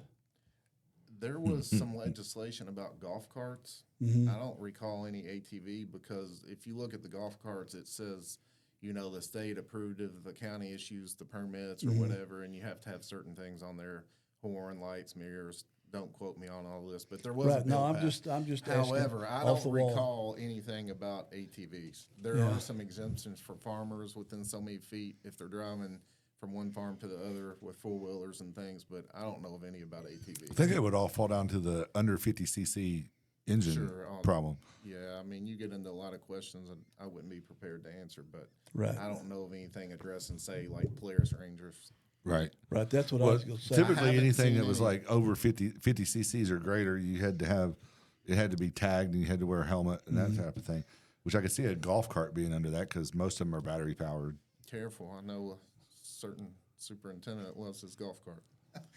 There was some legislation about golf carts. Mm-hmm. I don't recall any ATV because if you look at the golf carts, it says, the state approved if the county issues the permits or Mm-hmm. whatever, and you have to have certain things on there, horn, lights, mirrors. Don't quote me on all this, but there was a Right. No, bill I'm passed. just asking. However, I off don't the wall. recall anything about ATVs. There Yeah. are some exemptions for farmers within so many feet if they're driving from one farm to the other with four-wheelers and things, but I don't know of any about ATVs. I think it would all fall down to the under 50cc engine Sure, problem. Yeah, I mean, you get into a lot of questions that I wouldn't be prepared to answer, but Right. I don't know of anything addressing, say, like Polaris Rangers. Right. Right. That's what I Well, was going to say. typically haven't anything seen that was any. like over 50 cc's or greater, it had to be tagged and you had to wear a helmet and that type of thing, which I could see a golf cart being under that because most of them are battery powered. Careful, I know a certain superintendent that loves his golf cart.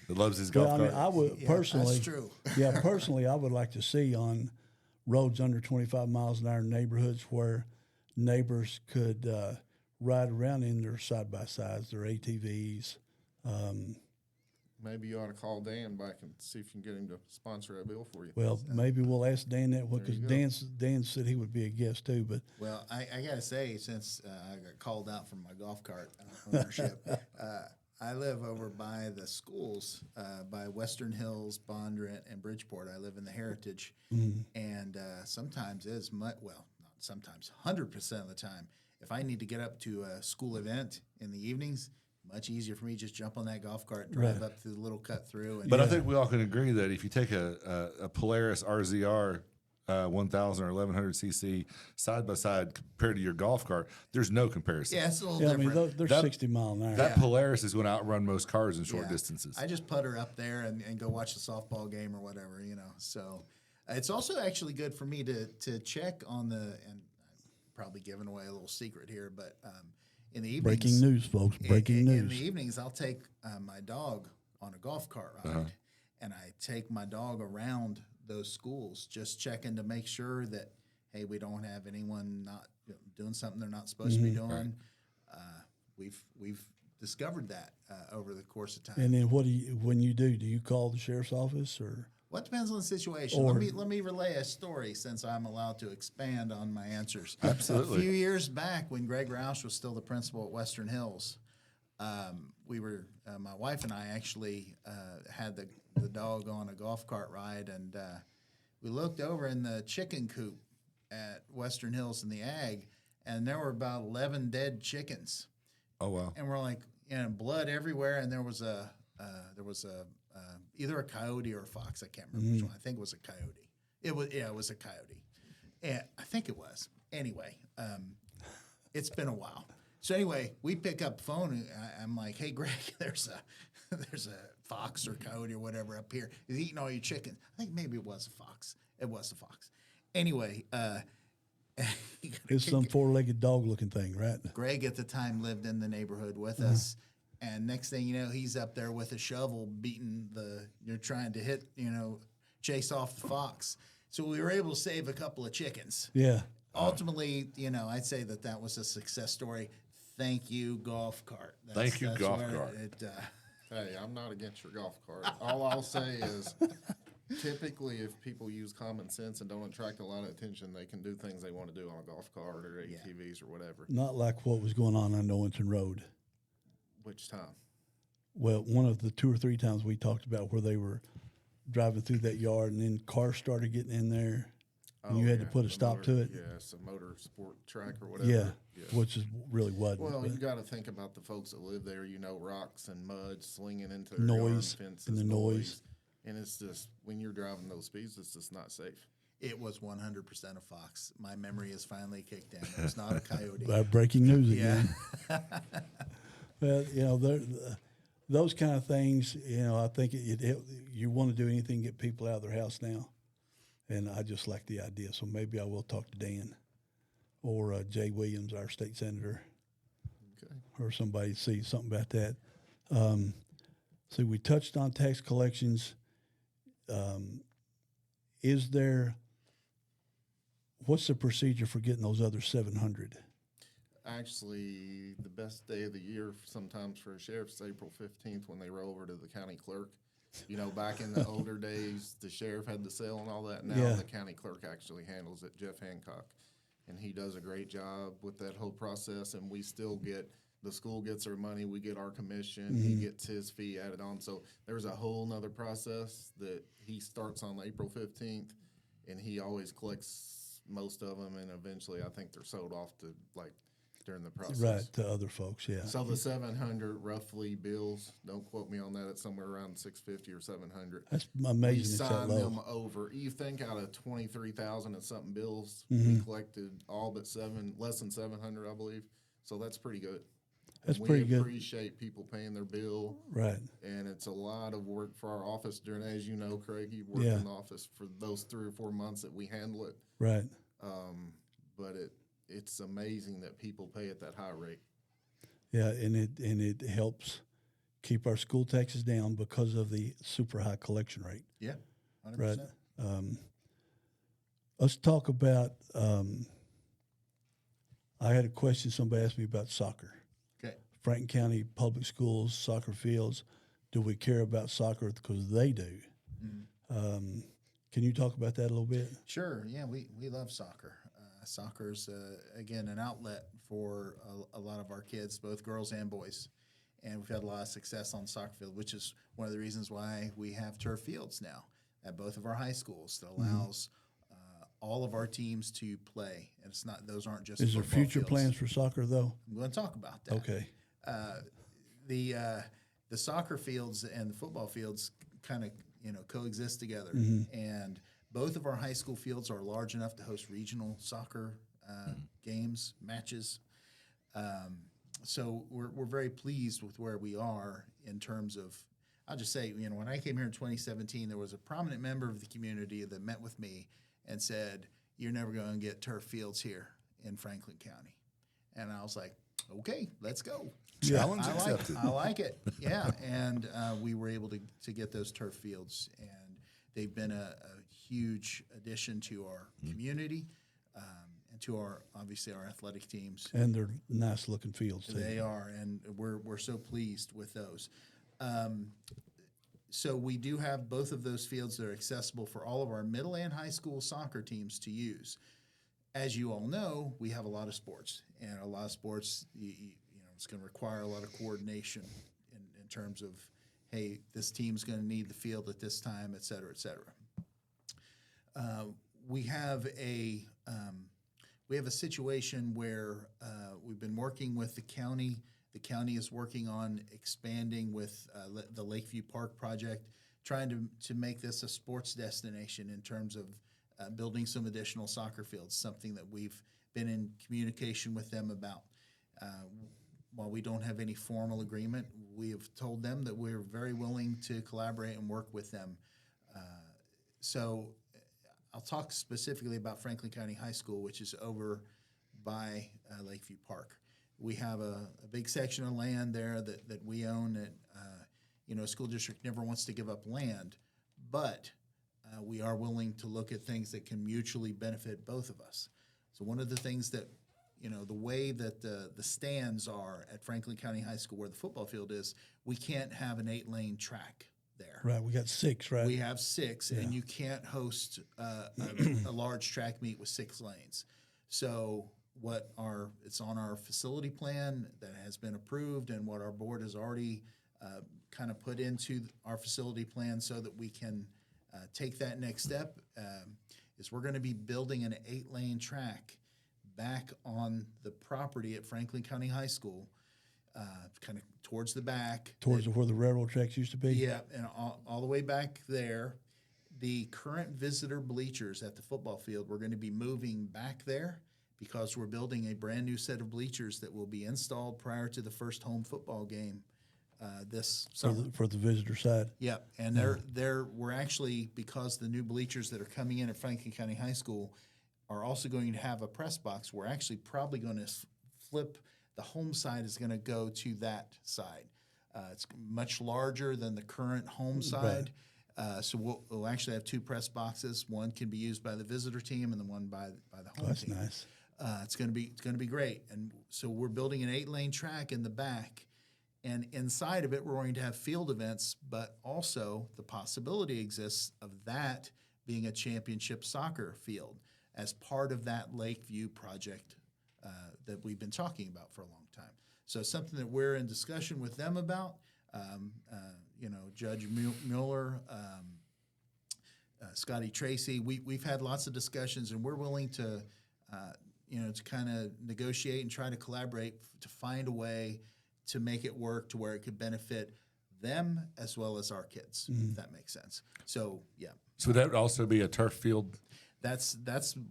That loves his Well, golf I mean, cart. I would Yeah, personally. that's true. Yeah, personally, I would like to see on roads under 25 miles an hour neighborhoods where neighbors could ride around in their side-by-sides, their ATVs. Maybe you ought to call Dan back and see if you can get him to sponsor a bill for you. Well, maybe we'll ask Dan that one because you go. Dan said he would be a guest too. But Well, I got to say, since I got called out from my golf cart ownership, I live over by the schools, by Western Hills, Bondurant, and Bridgeport. I live in the Heritage, and sometimes it is not sometimes, 100% of the time, if I need to get up to a school event in the evenings, much easier for me just jump on that golf cart, drive Right. up through the little cut through. And But I think we all can agree that if you take a Polaris RZR 1000 or 1100 cc side by side compared to your golf cart, there's no comparison. yeah, it's a little Yeah, I mean, different. they're That- 60 mile an hour. That Polaris is going to outrun most cars in short Yeah. distances. I just putter up there and go watch the softball game or whatever, you know. So it's also actually good for me to check on the, and I'm probably giving away a little secret here, but in the evenings. Breaking news, folks. Breaking in news. the evenings, I'll take my dog on a golf cart ride, and I take my dog around those schools, just checking to make sure that, hey, we don't have anyone not doing something they're not supposed to be doing. We've discovered that over the course of time. And then what do you, when you do you call the sheriff's office or? Well, it depends on the situation. Or- Let me relay a story since I'm allowed to expand on my answers. Absolutely. A few years back, when Greg Roush was still the principal at Western Hills, we were my wife and I actually had the dog on a golf cart ride, and we looked over in the chicken coop at Western Hills in the ag, and there were about 11 dead chickens. Oh, wow. And we're like, blood everywhere, and there was a either a coyote or a fox. I can't remember which one. I think it was a coyote. It was a coyote. And I think it was. Anyway, it's been a while. So anyway, we pick up the phone, and I'm like, "Hey, Greg, there's a fox or coyote or whatever up here. He's eating all your chickens." I think maybe it was a fox. It was a fox. Anyway, It's some four-legged dog-looking thing, right? Greg at the time lived in the neighborhood with us, and next thing you know, he's up there with a shovel beating trying to hit, chase off the fox. So we were able to save a couple of chickens. Yeah. Ultimately, I'd say that was a success story. Thank you, golf cart. Thank you, golf where cart. Hey, I'm not against your golf cart. All I'll say is, typically, if people use common sense and don't attract a lot of attention, they can do things they want to do on a golf cart or ATVs or whatever. Not like what was going on Owenston Road. Which time? Well, one of the 2 or 3 times we talked about where they were driving through that yard and then cars started getting in there and you had to put a the stop motor- to it. Yeah, it's a motor sport track or whatever. Yeah, which is really wasn't. Well, but you got to think about the folks that live there. Rocks and mud slinging into their Noise yard, fences, and the noise. and it's just when you're driving those speeds, it's just not safe. It was 100% a fox. My memory has finally kicked in. It was not a coyote. breaking news Yeah. again. Well, those kind of things, I think you want to do anything to get people out of their house now. And I just like the idea. So maybe I will talk to Dan or Jay Williams, our state senator, Okay. or somebody see something about that. So we touched on tax collections. What's the procedure for getting those other 700? Actually, the best day of the year sometimes for a sheriff's April 15th when they roll over to the county clerk. Back in the older days, the sheriff had the sale and all that. Now Yeah. the county clerk actually handles it, Jeff Hancock. And he does a great job with that whole process. And we still the school gets their money, we get our commission, he gets his fee added on. So there's a whole nother process that he starts on April 15th, and he always collects most of them. And eventually I think they're sold off to during the process. Right, to other folks, yeah. So the 700 roughly bills, don't quote me on that, it's somewhere around 650 or 700. That's We amazing it's that sign them low. over. You think out of 23,000 and something bills, we collected all but less than 700, I believe. So that's pretty good. That's we pretty good. appreciate people paying their bill, Right. and it's a lot of work for our office during, as you know, Craig, you've worked Yeah. in the office for those 3 or 4 months that we handle it. Right. But it's amazing that people pay at that high rate. Yeah, and it helps keep our school taxes down because of the super high collection rate. Yeah, 100%. Right. Let's talk about. I had a question. Somebody asked me about soccer. Okay. Franklin County Public Schools soccer fields. Do we care about soccer? Because they do. Can you talk about that a little bit? Sure. Yeah, we love soccer. Soccer's, again, an outlet for a lot of our kids, both girls and boys. And we've had a lot of success on the soccer field, which is one of the reasons why we have turf fields now at both of our high schools that allows all of our teams to play. And those aren't just Is there football future fields. plans for soccer though? I'm going to talk about that. Okay. the soccer fields and the football fields kind of coexist together, and both of our high school fields are large enough to host regional soccer games, matches. So we're very pleased with where we are in terms of. I'll just say, when I came here in 2017, there was a prominent member of the community that met with me and said, "You're never going to get turf fields here in Franklin County," and I was like, "Okay, let's go." Challenge accepted. I like it. Yeah, and we were able to get those turf fields, and they've been a huge addition to our community and to obviously our athletic teams. And they're nice looking fields too. They are, and we're so pleased with those. So we do have both of those fields that are accessible for all of our middle and high school soccer teams to use. As you all know, we have a lot of sports, and a lot of sports, it's going to require a lot of coordination in terms of, hey, this team's going to need the field at this time, et cetera, et cetera. We have a situation where we've been working with the county. The county is working on expanding with the Lakeview Park project, trying to make this a sports destination in terms of building some additional soccer fields, something that we've been in communication with them about. While we don't have any formal agreement, we have told them that we're very willing to collaborate and work with them. So I'll talk specifically about Franklin County High School, which is over by Lakeview Park. We have a big section of land there that we own that, a school district never wants to give up land, but we are willing to look at things that can mutually benefit both of us. So one of the things that, the way that the stands are at Franklin County High School where the football field is, we can't have an 8-lane track there. Right, we got 6, right? We have 6, and you can't host a large track meet with 6 lanes. So it's on our facility plan that has been approved, and what our board has already kind of put into our facility plan so that we can take that next step is we're going to be building an 8-lane track back on the property at Franklin County High School, kind of towards the back. Towards where the railroad tracks used to be? Yeah, and all the way back there. The current visitor bleachers at the football field, we're going to be moving back there because we're building a brand new set of bleachers that will be installed prior to the first home football game this summer. For the visitor side? Yeah, and we're actually, because the new bleachers that are coming in at Franklin County High School are also going to have a press box, we're actually probably going to flip, the home side is going to go to that side. It's much larger than the current home side. So we'll actually have 2 press boxes. One can be used by the visitor team, and the one by the home team. That's nice. It's going to be great. And so we're building an 8-lane track in the back, and inside of it we're going to have field events, but also the possibility exists of that being a championship soccer field as part of that Lakeview project that we've been talking about for a long time. So something that we're in discussion with them about. Judge Mueller, Scotty Tracy, we've had lots of discussions, and we're willing to kind of negotiate and try to collaborate to find a way to make it work to where it could benefit them as well as our kids, if that makes sense. So, yeah. So that would also be a turf field? That's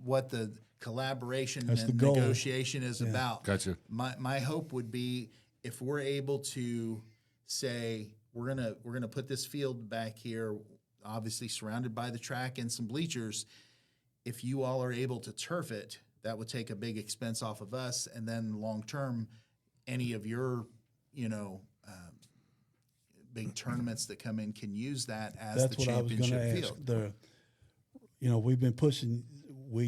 what the collaboration That's and the goal. negotiation is about. Gotcha. My hope would be if we're able to say we're gonna put this field back here, obviously surrounded by the track and some bleachers. If you all are able to turf it, that would take a big expense off of us, and then long term, any of your big tournaments that come in can use that as That's the what I was going championship to ask. field. We've been pushing.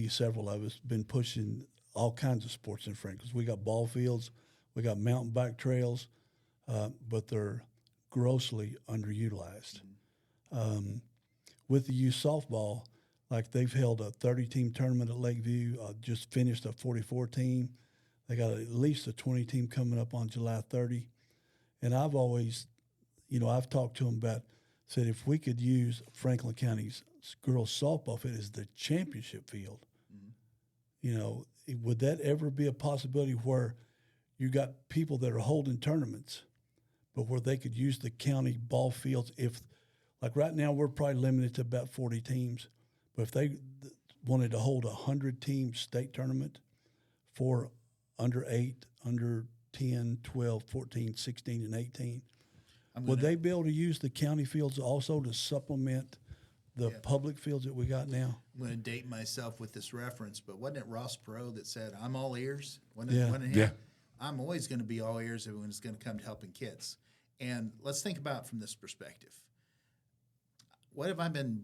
Several of us, been pushing all kinds of sports in Franklin. We got ball fields, we got mountain bike trails, but they're grossly underutilized. With the youth softball, like they've held a 30-team tournament at Lakeview, just finished a 44-team. They got at least a 20-team coming up on July 30. And I've always, I've talked to them about, said if we could use Franklin County's girls softball field as the championship field, would that ever be a possibility where you got people that are holding tournaments, but where they could use the county ball fields if, like right now, we're probably limited to about 40 teams. But if they wanted to hold a 100-team state tournament for under 8, under 10, 12, 14, 16, and 18, would they be able to use the county fields also to supplement the public fields that we got now? I'm going to date myself with this reference, but wasn't it Ross Perot that said, "I'm all ears"? Wasn't it him? Yeah. I'm always going to be all ears when it's going to come to helping kids. And let's think about it from this perspective. What have I been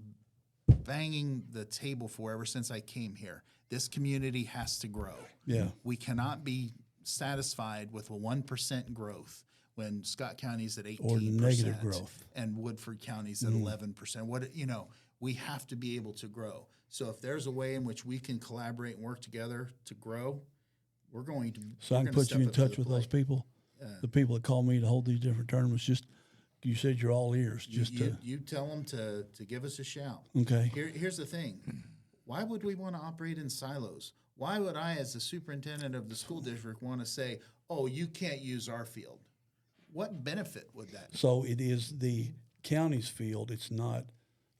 banging the table for ever since I came here? This community has to grow. Yeah. We cannot be satisfied with a 1% growth when Scott County's at 18% Or negative growth. and Woodford County's at 11%. We have to be able to grow. So if there's a way in which we can collaborate and work together to grow, we're going to. So I can put you in touch with those people, the people that call me to hold these different tournaments. Just you said you're all ears. You tell them to give us a shout. Okay. Here's the thing. Why would we want to operate in silos? Why would I, as the superintendent of the school district, want to say, "Oh, you can't use our field"? What benefit would that? So it is the county's field. It's not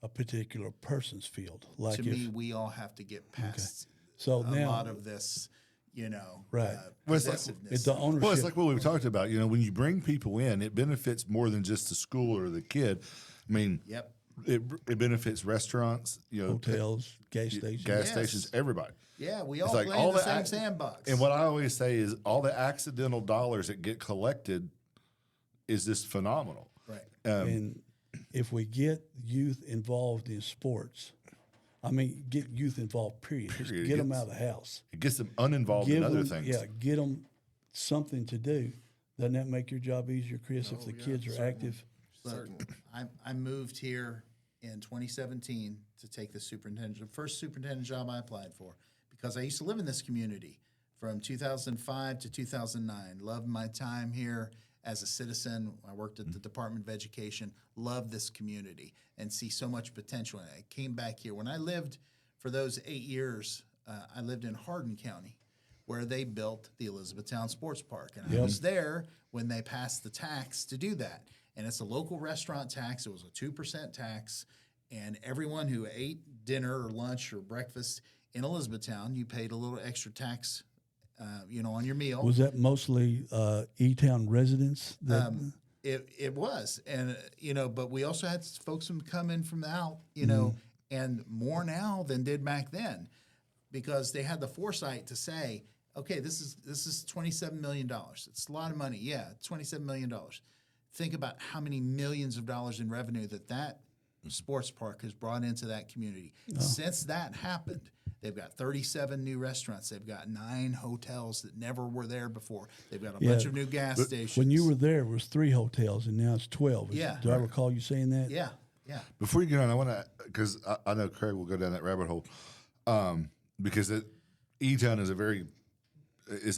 a particular person's field. Like To if me, we all have to get past so a now lot of this, Right. Well, it's like- possessiveness. it's the ownership. Well, it's like what we've talked about. When you bring people in, it benefits more than just the school or the kid. I mean, Yep. it benefits restaurants, hotels, gas stations. gas Yes. stations, everybody. Yeah, we It's all like play all in the the same ac- sandbox. And what I always say is all the accidental dollars that get collected is just phenomenal. right. And if we get youth involved in sports, get youth involved, period. Just Period. get them out of the house. It gets them uninvolved in other things. Yeah, get them something to do. Doesn't that make your job easier, Chris, if the kids are active? Look, I moved here in 2017 to take the first superintendent job I applied for, because I used to live in this community from 2005 to 2009. Loved my time here as a citizen. I worked at the Department of Education. Loved this community and see so much potential in it. I came back here. When I lived for those 8 years, I lived in Hardin County, where they built the Elizabethtown Sports Park. And I was there when they passed the tax to do that. And it's a local restaurant tax. It was a 2% tax. And everyone who ate dinner or lunch or breakfast in Elizabethtown, you paid a little extra tax, on your meal. Was that mostly E-Town residents? It was. And, but we also had folks who come in from out, and more now than did back then, because they had the foresight to say, okay, this is $27 million. It's a lot of money. Yeah, $27 million. Think about how many millions of dollars in revenue that sports park has brought into that community. Since that happened, they've got 37 new restaurants. They've got 9 hotels that never were there before. They've got a bunch of new gas stations. When you were there, it was 3 hotels, and now it's 12. Yeah. Do I recall you saying that? Yeah. Before you get on, I want to, because I know Craig will go down that rabbit hole, because E-Town is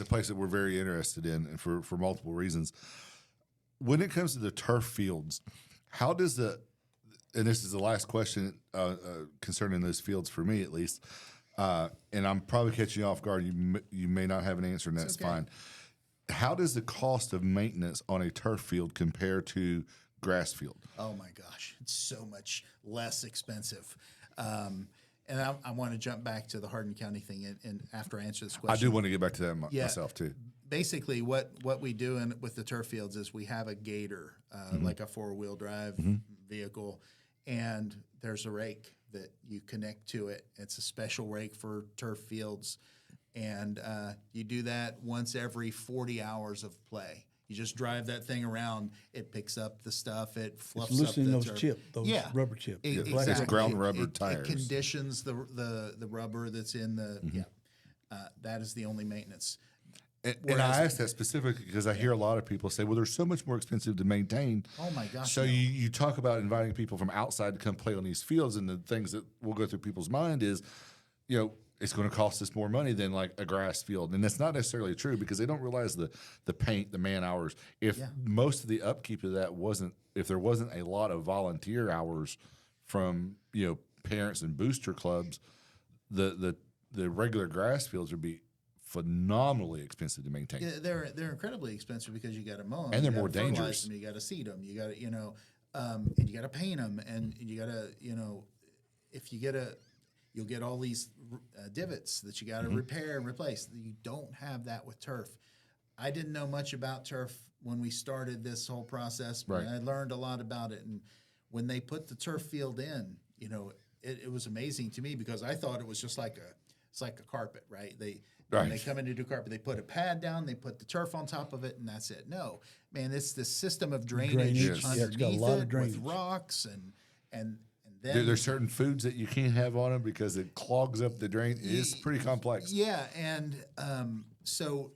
a place that we're very interested in, and for multiple reasons. When it comes to the turf fields, how does and this is the last question concerning those fields for me at least, and I'm probably catching you off guard. You may not have an answer, and that's okay. fine. How does the cost of maintenance on a turf field compare to grass field? Oh my gosh, it's so much less expensive. And I want to jump back to the Hardin County thing, and after I answer this question, I do want to get back to that myself too. Basically, what we do with the turf fields is we have a gator, like a 4-wheel drive vehicle, and there's a rake that you connect to it. It's a special rake for turf fields, and you do that once every 40 hours of play. You just drive that thing around. It picks up the stuff. It fluffs It's loosening up the those turf. chips, rubber chips. It's ground rubber tires. It conditions the rubber that's in the that is the only maintenance. And I ask that specifically because I hear a lot of people say, well, they're so much more expensive to maintain. Oh, my gosh. So no. you talk about inviting people from outside to come play on these fields, and the things that will go through people's mind is, it's going to cost us more money than like a grass field. And that's not necessarily true because they don't realize the paint, the man hours. If most of the upkeep of that if there wasn't a lot of volunteer hours from, parents and booster clubs, the regular grass fields would be phenomenally expensive to maintain. Yeah, they're incredibly expensive because you got to mow them, And they're you more gotta fertilize dangerous. them, you got to seed them, you got to and you got to paint them, and you got to if you get you'll get all these divots that you got to repair and replace. You don't have that with turf. I didn't know much about turf when we started this whole process, but Right. I learned a lot about it. And when they put the turf field in, it was amazing to me because I thought it was just like it's like a carpet, right? When they Right. come in to do carpet, they put a pad down, they put the turf on top of it, and that's it. No, man, it's this system of drainage Yes. underneath Yeah, it's got a lot of it drainage. with rocks and then There's certain foods that you can't have on them because it clogs up the drain. It's pretty complex. Yeah, and so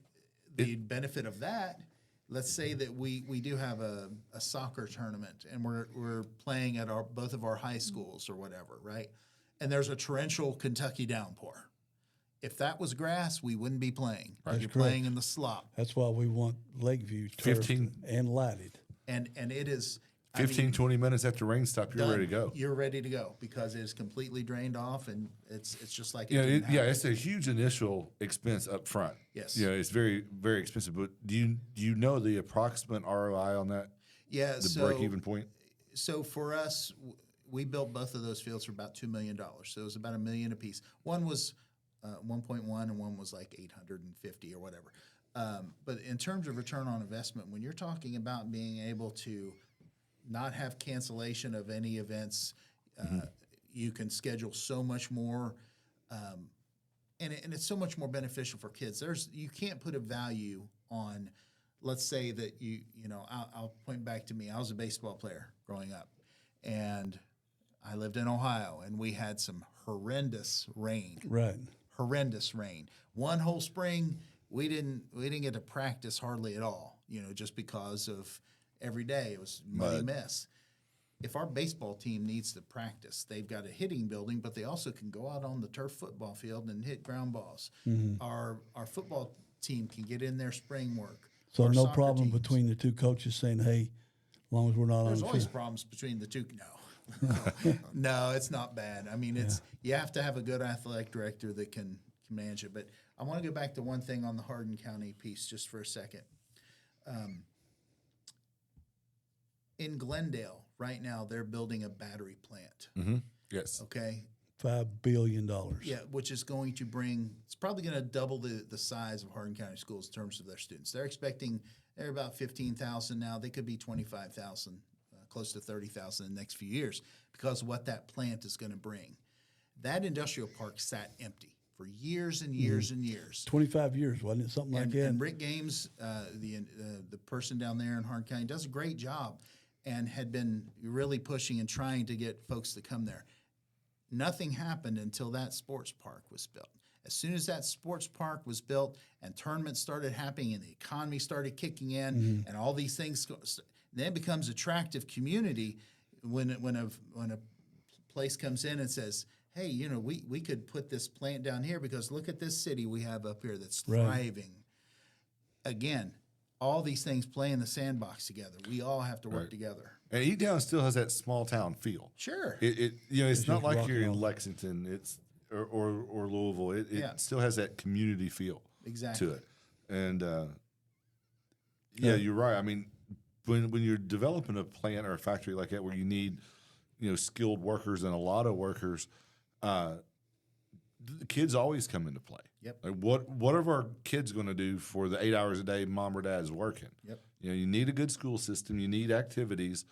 the benefit of that, let's say that we do have a soccer tournament and we're playing at both of our high schools or whatever, right? And there's a torrential Kentucky downpour. If that was grass, we wouldn't be playing. That's You're correct. playing in the slop, That's why we want Lakeview turfed 15 and lighted. and it is 15, 20 minutes after rain stop, you're done. ready to go. You're ready to go because it is completely drained off, and it's just like Yeah, didn't happen. it's a huge initial expense up front. Yes. Yeah, it's very, very expensive. But do you know the approximate ROI on that? Yeah, The so break even point? So for us, we built both of those fields for about $2 million. So it was about $1 million a piece. One was 1.1 and one was like 850 or whatever. But in terms of return on investment, when you're talking about being able to not have cancellation of any events, you can schedule so much more, and it's so much more beneficial for kids. You can't put a value on. Let's say that I'll point back to me. I was a baseball player growing up, and I lived in Ohio, and we had some horrendous rain. Right. Horrendous rain. One whole spring, we didn't get to practice hardly at all. Just because of every day it was a muddy mess. If our baseball team needs to practice, they've got a hitting building, but they also can go out on the turf football field and hit ground balls. Our football team can get in their spring work. So Our no soccer problem teams. between the two coaches saying, hey, as long as we're not There's on always field. problems between the two. No, it's not bad. I mean, you have to have a good athletic director that can manage it. But I want to go back to one thing on the Hardin County piece just for a second. In Glendale, right now, they're building a battery plant. Yes. Okay, $5 billion. yeah, which is going to it's probably going to double the size of Hardin County schools in terms of their students. They're about 15,000 now. They could be 25,000, close to 30,000 in the next few years because of what that plant is going to bring. That industrial park sat empty for years and years and years. 25 years, wasn't it? Something like that. And Rick Games, the person down there in Hardin County, does a great job and had been really pushing and trying to get folks to come there. Nothing happened until that sports park was built. As soon as that sports park was built and tournaments started happening and the economy started kicking in and all these things, then it becomes attractive community when a place comes in and says, hey, we could put this plant down here because look at this city we have up here that's thriving. Again, all these things play in the sandbox together. We all have to work together. And E-Town still has that small town feel. Sure. It's not just like rock you're and in roll. Lexington. Or Louisville. It Yeah. still has that community feel Exactly. to it. And you're right. I mean, when you're developing a plant or a factory like that where you need skilled workers and a lot of workers, the kids always come into play. Yep. Like what are our kids going to do for the 8 hours a day mom or dad is working? Yep. You need a good school system. You need activities,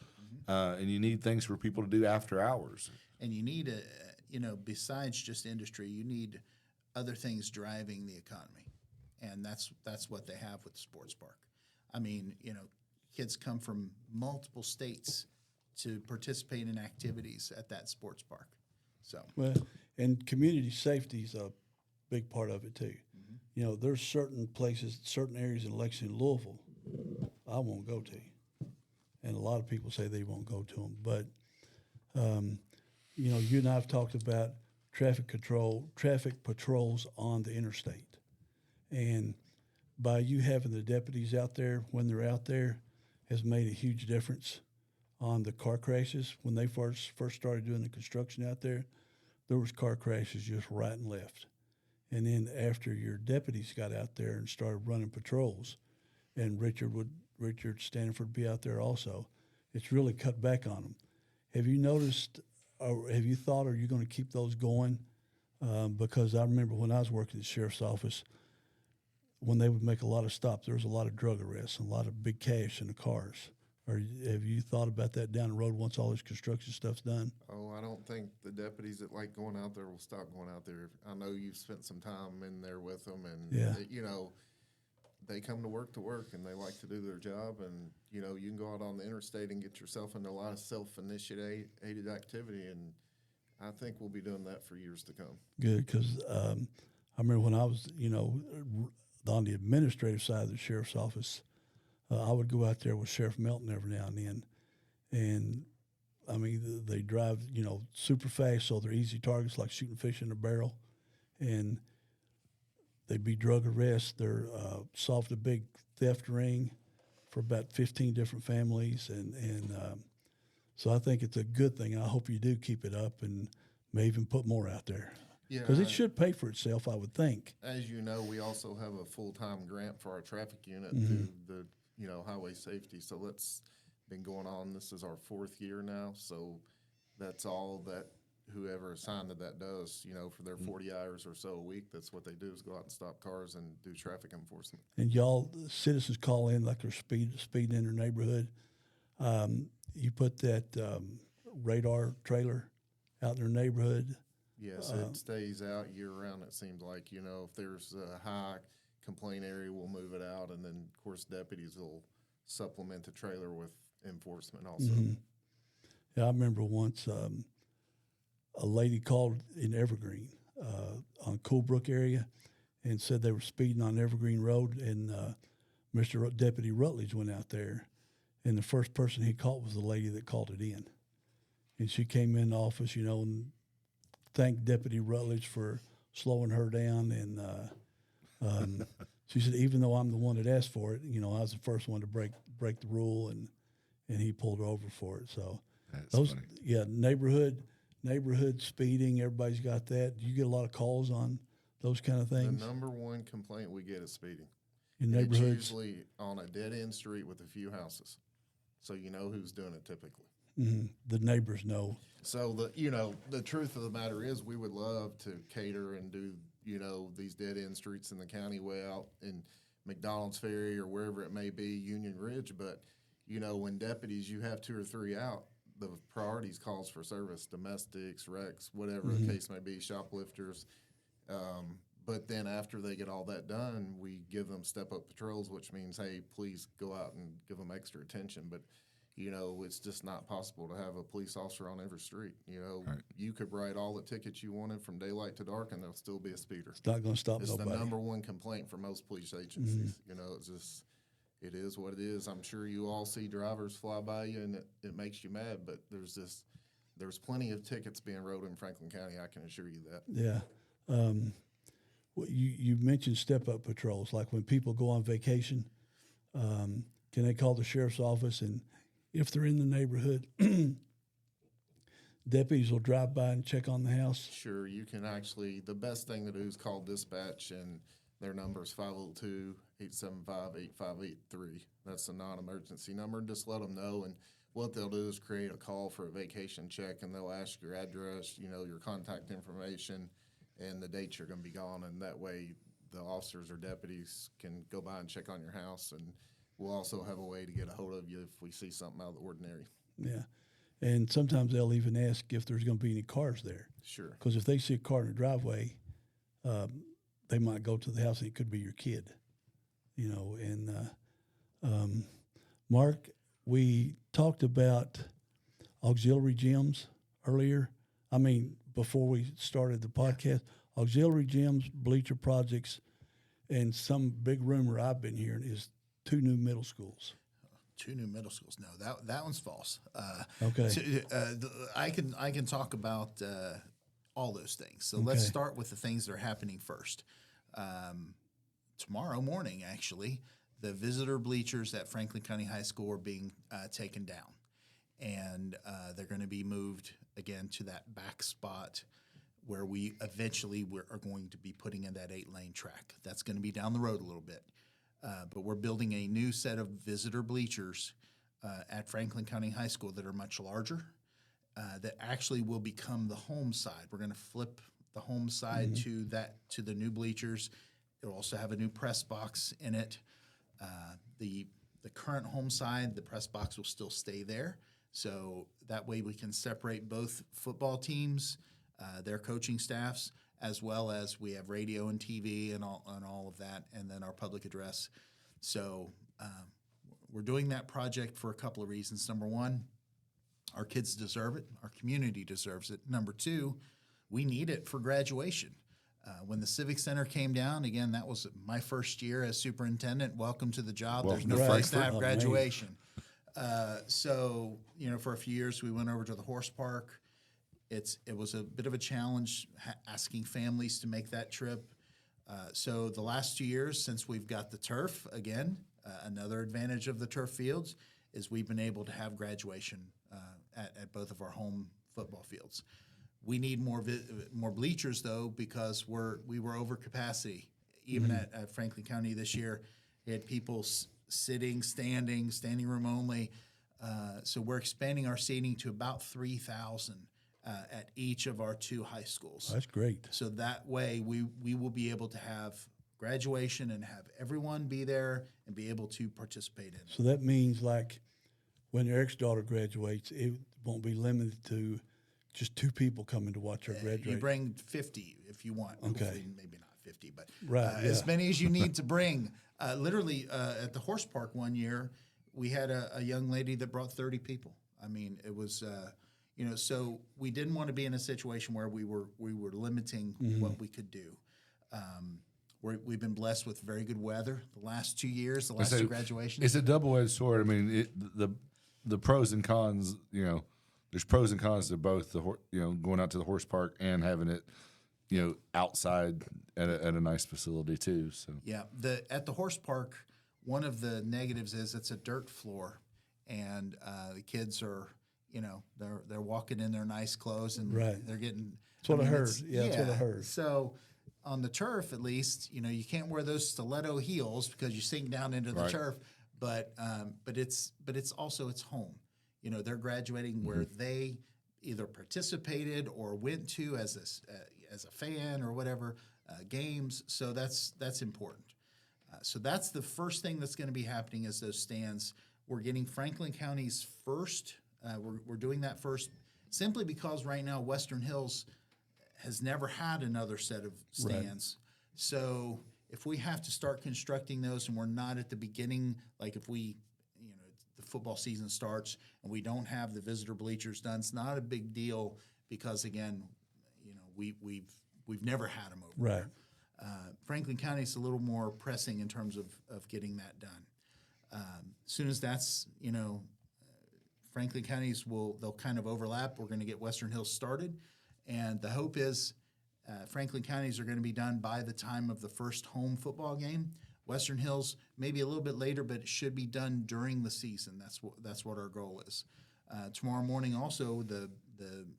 and you need things for people to do after hours. And you need besides just industry, you need other things driving the economy. And that's what they have with the sports park. I mean, kids come from multiple states to participate in activities at that sports park. So, Well, and community safety is a big part of it too. There's certain places, certain areas in Lexington, Louisville, I won't go to, and a lot of people say they won't go to them. But you and I have talked about traffic patrols on the interstate, and by you having the deputies out there when they're out there, has made a huge difference on the car crashes. When they first started doing the construction out there was car crashes just right and left. And then after your deputies got out there and started running patrols, and Richard Stanford would be out there also, it's really cut back on them. Have you noticed, or have you thought, are you going to keep those going? Because I remember when I was working at the sheriff's office, when they would make a lot of stops, there was a lot of drug arrests and a lot of big cash in the cars. Or have you thought about that down the road once all this construction stuff's done? Oh, I don't think the deputies that like going out there will stop going out there. I know you've spent some time in there with them, and Yeah. you know, they come to work, and they like to do their job. And you know, you can go out on the interstate and get yourself into a lot of self-initiated activity, and I think we'll be doing that for years to come. Good, because I remember when I was, on the administrative side of the sheriff's office, I would go out there with Sheriff Melton every now and then, and I mean they drive, super fast, so they're easy targets like shooting fish in a barrel, and they'd be drug arrests. They're solved a big theft ring for about 15 different families, and so I think it's a good thing. I hope you do keep it up and may even put more out there. Yeah, Because it should pay for itself, I would think. as you know, we also have a full-time grant for our traffic unit Mm-hmm. through the highway safety. So that's been going on. This is our 4th year now. So that's all that whoever assigned to that does. For their 40 hours or so a week, that's what they do is go out and stop cars and do traffic enforcement. And y'all, citizens call in like they're speeding in their neighborhood. You put that radar trailer out in their neighborhood. Yes, it stays out year-round, it seems like. If there's a high complaint area, we'll move it out. And then, of course, deputies will supplement the trailer with enforcement also. Mm-hmm. Yeah, I remember once a lady called in Evergreen on Coolbrook area and said they were speeding on Evergreen Road, and Mr. Deputy Rutledge went out there, and the first person he caught was the lady that called it in. And she came in the office, and thanked Deputy Rutledge for slowing her down, and she said, even though I'm the one that asked for it, I was the first one to break the rule, and he pulled her over for it. So That's funny. yeah, neighborhood speeding, everybody's got that. Do you get a lot of calls on those kind of things The number one complaint we get is speeding. in It's neighborhoods? usually on a dead-end street with a few houses. So you know who's doing it typically. Mm-hmm. The neighbors know. So the truth of the matter is we would love to cater and do, these dead-end streets in the county way out in McDonald's Ferry or wherever it may be, Union Ridge. But, when deputies, you have 2 or 3 out, the priorities calls for service, domestics, wrecks, whatever the case may be, shoplifters. But then after they get all that done, we give them step-up patrols, which means, hey, please go out and give them extra attention. But it's just not possible to have a police officer on every street. Right. You could write all the tickets you wanted from daylight to dark, and there'll still be a speeder. It's not going to stop It's nobody. the number one complaint for most police agencies. It's just, it is what it is. I'm sure you all see drivers fly by you, and it makes you mad. But there's plenty of tickets being wrote in Franklin County. I can assure you that. Yeah. Well, you mentioned step-up patrols, like when people go on vacation, can they call the sheriff's office, and if they're in the neighborhood, deputies will drive by and check on the house? Sure, you can actually, the best thing to do is call dispatch, and their number is 502-875-8583. That's a non-emergency number. Just let them know, and what they'll do is create a call for a vacation check, and they'll ask your address, your contact information, and the date you're going to be gone, and that way the officers or deputies can go by and check on your house, and we'll also have a way to get a hold of you if we see something out of the ordinary. Yeah. And sometimes they'll even ask if there's going to be any cars there. Sure. Because if they see a car in the driveway, they might go to the house and it could be your kid, And Mark, we talked about auxiliary gyms earlier. I mean, before we started the podcast, auxiliary gyms, bleacher projects, and some big rumor I've been hearing is 2 new middle schools. 2 new middle schools. No, that one's false. Okay. I can talk about all those things. So let's start with the things that are happening first. Tomorrow morning, actually, the visitor bleachers at Franklin County High School are being taken down, and they're going to be moved again to that back spot where we eventually are going to be putting in that 8-lane track. That's going to be down the road a little bit. But we're building a new set of visitor bleachers at Franklin County High School that are much larger, that actually will become the home side. We're going to flip the home side to the new bleachers. It'll also have a new press box in it. The current home side, the press box will still stay there. So that way we can separate both football teams, their coaching staffs, as well as we have radio and TV and all of that, and then our public address. So we're doing that project for a couple of reasons. Number one, our kids deserve it. Our community deserves it. Number two, we need it for graduation. When the Civic Center came down, again, that was my first year as superintendent. Welcome to the job. Welcome There's to no place to Frankfort. have Oh, man. graduation. So, for a few years, we went over to the horse park. It was a bit of a challenge asking families to make that trip. So the last 2 years, since we've got the turf, again, another advantage of the turf fields is we've been able to have graduation at both of our home football fields. We need more bleachers, though, because we were over capacity. Even at Franklin County this year, we had people sitting, standing room only. So we're expanding our seating to about 3,000 at each of our 2 high schools. That's great. So that way we will be able to have graduation and have everyone be there and be able to participate in it. So that means like when Eric's daughter graduates, it won't be limited to just 2 people coming to watch her graduate. You bring 50 if you want. Okay. Hopefully maybe not 50, but Right, as yeah. many as you need to bring. Literally at the horse park one year, we had a young lady that brought 30 people. I mean, it was, so we didn't want to be in a situation where we were limiting what we could do. We've been blessed with very good weather the last 2 years, the last 2 graduations. It's a double-edged sword. I mean, the pros and cons. There's pros and cons to both going out to the horse park and having it, outside at a nice facility too. So Yeah, at the horse park, one of the negatives is it's a dirt floor, and the kids are, they're walking in their nice clothes and Right. they're getting. That's what I heard. it's- Yeah, that's what I heard. So on the turf, at least, you can't wear those stiletto heels because you sink down into the Right. turf. But it's also it's home. They're graduating where they either participated or went to as a fan or whatever games. So that's important. So that's the first thing that's going to be happening is those stands. We're getting Franklin County's first. We're doing that first simply because right now Western Hills has never had another set of stands. So if we have to start constructing those and we're not at the beginning, like if the football season starts and we don't have the visitor bleachers done, it's not a big deal because again, we've never had them over Right. there. Franklin County is a little more pressing in terms of getting that done. As soon as that's, Franklin Counties they'll kind of overlap. We're going to get Western Hills started. And the hope is Franklin Counties are going to be done by the time of the first home football game. Western Hills maybe a little bit later, but it should be done during the season. That's what our goal is. Tomorrow morning also the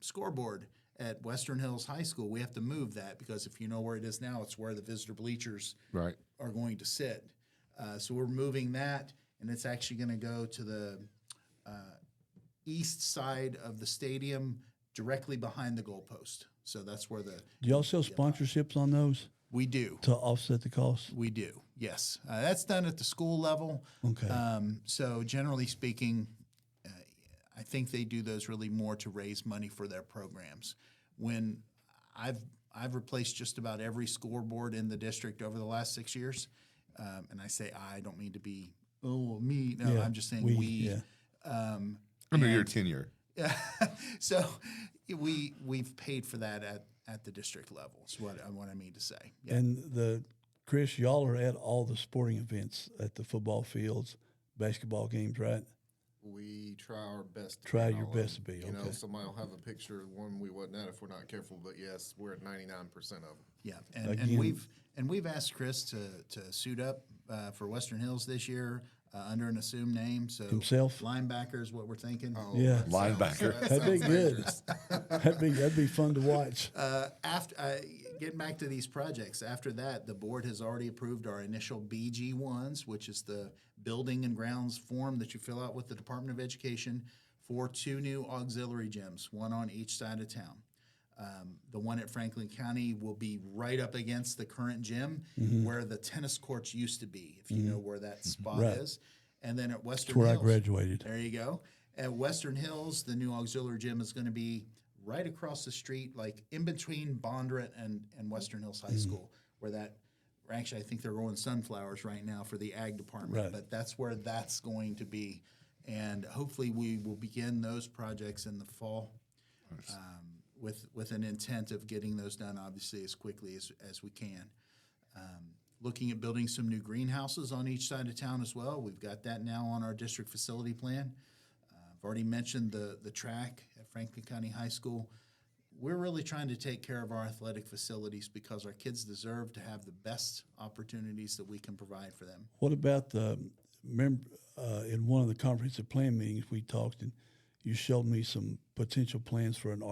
scoreboard at Western Hills High School, we have to move that because if you know where it is now, it's where the visitor bleachers right. are going to sit. So we're moving that, and it's actually going to go to the east side of the stadium, directly behind the goalpost. So that's where Do y'all sell sponsorships on those we do. to offset the cost? We do, yes. That's done at the school level. Okay. So generally speaking, I think they do those really more to raise money for their programs. When I've replaced just about every scoreboard in the district over the last 6 years, and I say I don't mean to be me. No, Yeah, I'm just saying we, we. yeah. Under your tenure. Yeah. So we've paid for that at the district level. Is what I mean to say. Yeah. And Chris, y'all are at all the sporting events at the football fields, basketball games, right? We try our best. To Try be your all best in. to be, You know, okay. somebody will have a picture of one we wasn't at if we're not careful. But yes, we're at 99% of them. Yeah, Again- and we've asked Chris to suit up for Western Hills this year. under an assumed name. So Himself? linebacker is what we're thinking. Yeah. Linebacker. That'd be good. That'd be fun to watch. After getting back to these projects, after that, the board has already approved our initial BG1s, which is the building and grounds form that you fill out with the Department of Education for 2 new auxiliary gyms, one on each side of town. The one at Franklin County will be right up against the current gym where the tennis courts used to be, if you know where that spot Right. is. And then at Western That's where Hills, I graduated. there you go. At Western Hills, the new auxiliary gym is going to be right across the street, like in between Bondurant and Western Hills High School, where that, actually, I think they're growing sunflowers right now for the ag department, Right. but that's where that's going to be. And hopefully we will begin those projects in the fall with an intent of getting those done, obviously, as quickly as we can. Looking at building some new greenhouses on each side of town as well. We've got that now on our district facility plan. I've already mentioned the track at Franklin County High School. We're really trying to take care of our athletic facilities because our kids deserve to have the best opportunities that we can provide for them. What about in one of the comprehensive plan meetings we talked, and you showed me some potential plans for an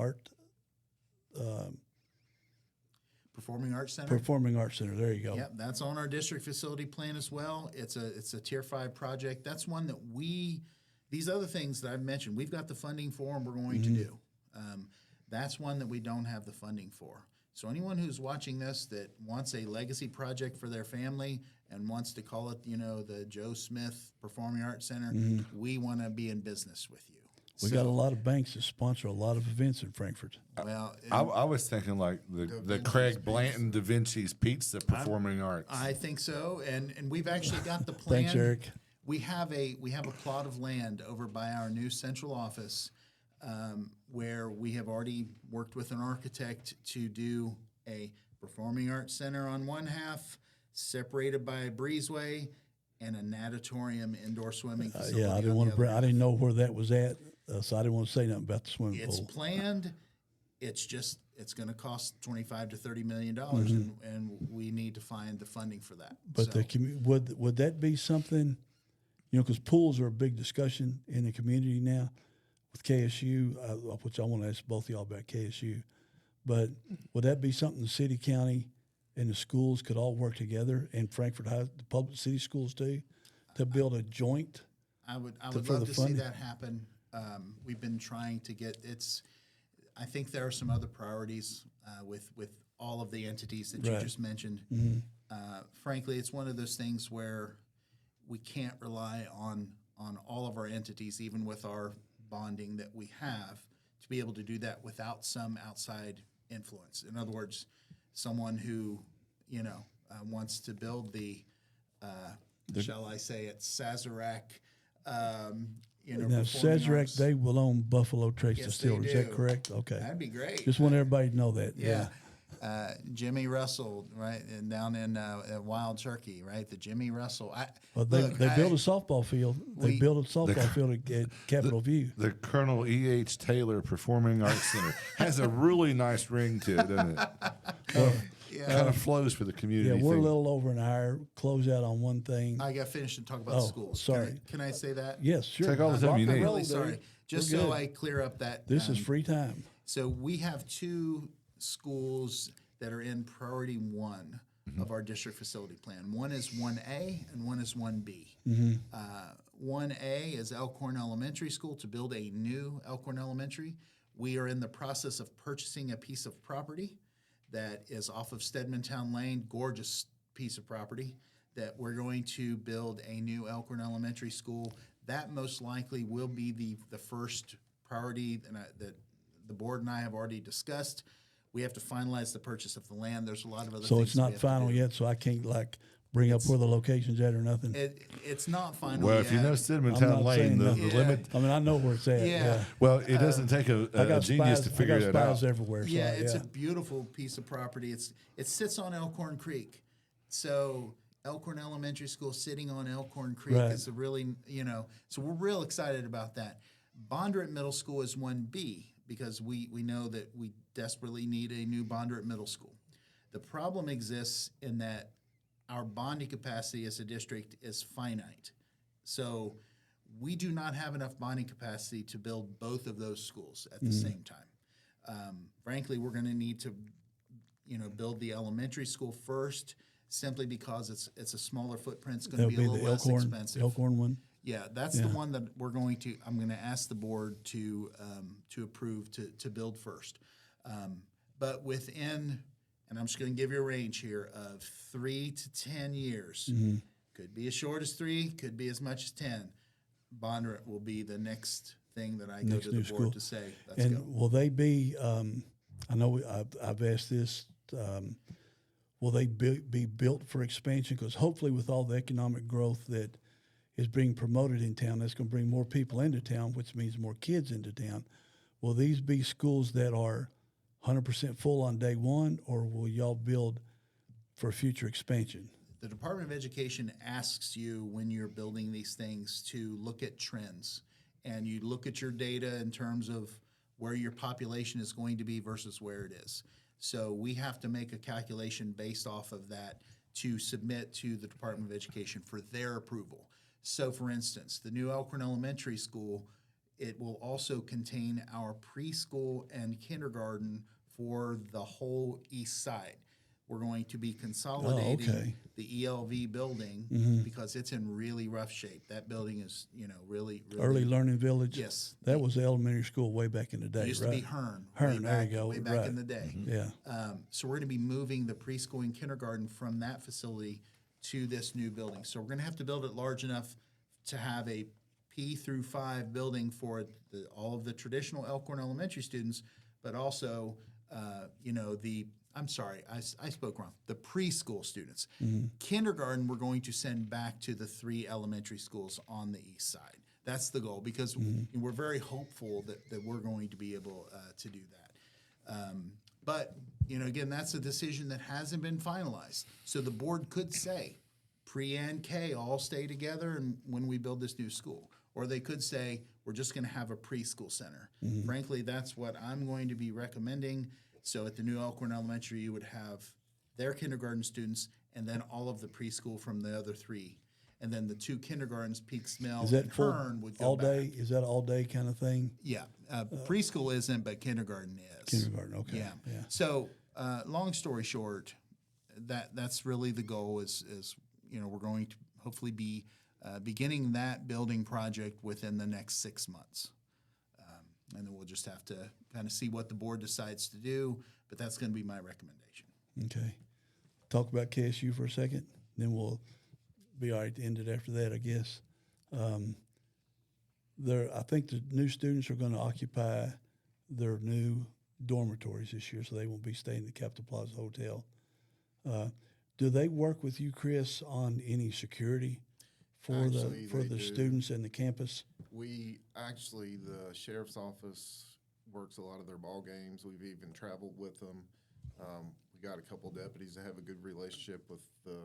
Performing Arts Center. performing arts center. There you go. Yep, that's on our district facility plan as well. It's a Tier 5 project. That's one that these other things that I've mentioned, we've got the funding for and we're going to do. That's one that we don't have the funding for. So anyone who's watching this that wants a legacy project for their family and wants to call it, the Joe Smith Performing Arts Center, we want to be in business with you. We got a lot of banks that sponsor a lot of events in Frankfort. Well, I was thinking like the Craig Blanton Da Vinci's Pizza Performing Arts. I think so, and we've actually got the plan. Thanks, Eric. We have a plot of land over by our new central office where we have already worked with an architect to do a performing arts center on one half, separated by a breezeway, and a natatorium indoor swimming facility. Yeah, I didn't want to. I didn't know where that was at, so I didn't want to say nothing about the swimming It's pool. planned. It's going to cost $25 to $30 million, and we need to find the funding for that. But So, would that be something? Because pools are a big discussion in the community now with KSU, which I want to ask both of y'all about KSU. But would that be something the city, county, and the schools could all work together, and Frankfort High, the public city schools too, to build a joint? I would for love the to see funding? that happen. We've been trying to get I think there are some other priorities with all of the entities that you Right. just mentioned. Frankly, it's one of those things where we can't rely on all of our entities, even with our bonding that we have, to be able to do that without some outside influence. In other words, someone who wants to build shall I say it, Sazerac. Now, performing Sazerac, arts. they will own Buffalo Trace Yes, they Distillery. Is that do. correct? Okay. That'd be great. Just want everybody to know that. Yeah. Jimmy Russell, right, and down in Wild Turkey, right? The Jimmy Russell. Well, they built a softball field. They we- built a softball field at Capitol View. The Colonel E.H. Taylor Performing Arts Center has a really nice ring to it, doesn't it? Kind of flows for the community. Yeah, we're a thing. little over an hour. Close out on one thing. I got finished and talk about Oh, the schools. sorry. Can I say that? Yes, sure. Take all the time you Rock and need. roll, Really dude. sorry. Just We're so good. I clear up that. This is free time. So we have 2 schools that are in priority 1 of our district facility plan. One is 1A and one is 1B. 1A is Elkhorn Elementary School, to build a new Elkhorn Elementary. We are in the process of purchasing a piece of property that is off of Stedmantown Lane, gorgeous piece of property, that we're going to build a new Elkhorn Elementary School. That most likely will be the first priority that the board and I have already discussed. We have to finalize the purchase of the land. There's a lot of other So things it's that we not have to final do. yet, so I can't bring up where the location's at or nothing. It's not final Well, yet. if you know I'm Stedmantown not Lane, saying the nothing. limit. I mean, I know where it's at. Yeah. Well, it doesn't take a I got genius spies. to figure I got that out. spies everywhere. So Yeah, it's yeah. a beautiful piece of property. It sits on Elkhorn Creek. So Elkhorn Elementary School sitting on Elkhorn Creek Right. is a really, so we're real excited about that. Bondurant Middle School is 1B because we know that we desperately need a new Bondurant Middle School. The problem exists in that our bonding capacity as a district is finite. So we do not have enough bonding capacity to build both of those schools at the same time. Frankly, we're going to need to, build the elementary school first, simply because it's a smaller footprint. It's going That'll to be a be little the less Elkhorn, expensive. Elkhorn one. Yeah, that's the one that I'm going to ask the board to approve to build first. But within, and I'm just going to give you a range here of 3 to 10 years, could be as short as 3, could be as much as 10. Bond rate will be the next thing that I go Next to the new board school. to say, let's And go. will they be? I know I've asked this. Will they be built for expansion? Because hopefully, with all the economic growth that is being promoted in town, that's going to bring more people into town, which means more kids into town. Will these be schools that are 100% full on day one, or will y'all build for future expansion? The Department of Education asks you when you're building these things to look at trends, and you look at your data in terms of where your population is going to be versus where it is. So we have to make a calculation based off of that to submit to the Department of Education for their approval. So for instance, the new Elkhorn Elementary School, it will also contain our preschool and kindergarten for the whole east side. We're going to be consolidating the ELV building because it's in really rough shape. That building is, really Early Learning Village. Yes. that was the elementary school way back in the day. It used right? to be Hearn. Hearn, way there back, you go. Way back Right. in the day. Yeah. So we're going to be moving the preschool and kindergarten from that facility to this new building. So we're going to have to build it large enough to have a P through 5 building for all of the traditional Elkhorn Elementary students, but also, I spoke wrong. The preschool students. Kindergarten, we're going to send back to the 3 elementary schools on the east side. That's the goal, because we're very hopeful that we're going to be able to do that. But, again, that's a decision that hasn't been finalized. So the board could say, pre and K all stay together and when we build this new school. Or they could say, we're just going to have a preschool center. Frankly, that's what I'm going to be recommending. So at the new Elkhorn Elementary, you would have their kindergarten students and then all of the preschool from the other 3. And then the 2 kindergartens, Peaks Mill Is that and full Hearn, would go all back. day? Is that all day kind of thing? Yeah. Preschool isn't, but kindergarten is. Kindergarten, okay. Yeah. So long story short, that's really the goal is we're going to hopefully be beginning that building project within the next 6 months. And then we'll just have to kind of see what the board decides to do, but that's going to be my recommendation. Okay. Talk about KSU for a second, then we'll be all right to end it after that, I guess. I think the new students are going to occupy their new dormitories this year, so they won't be staying at the Capitol Plaza Hotel. Do they work with you, Chris, on any security for Actually, the they do. students and the campus? The sheriff's office works a lot of their ball games. We've even traveled with them. We got a couple deputies that have a good relationship with the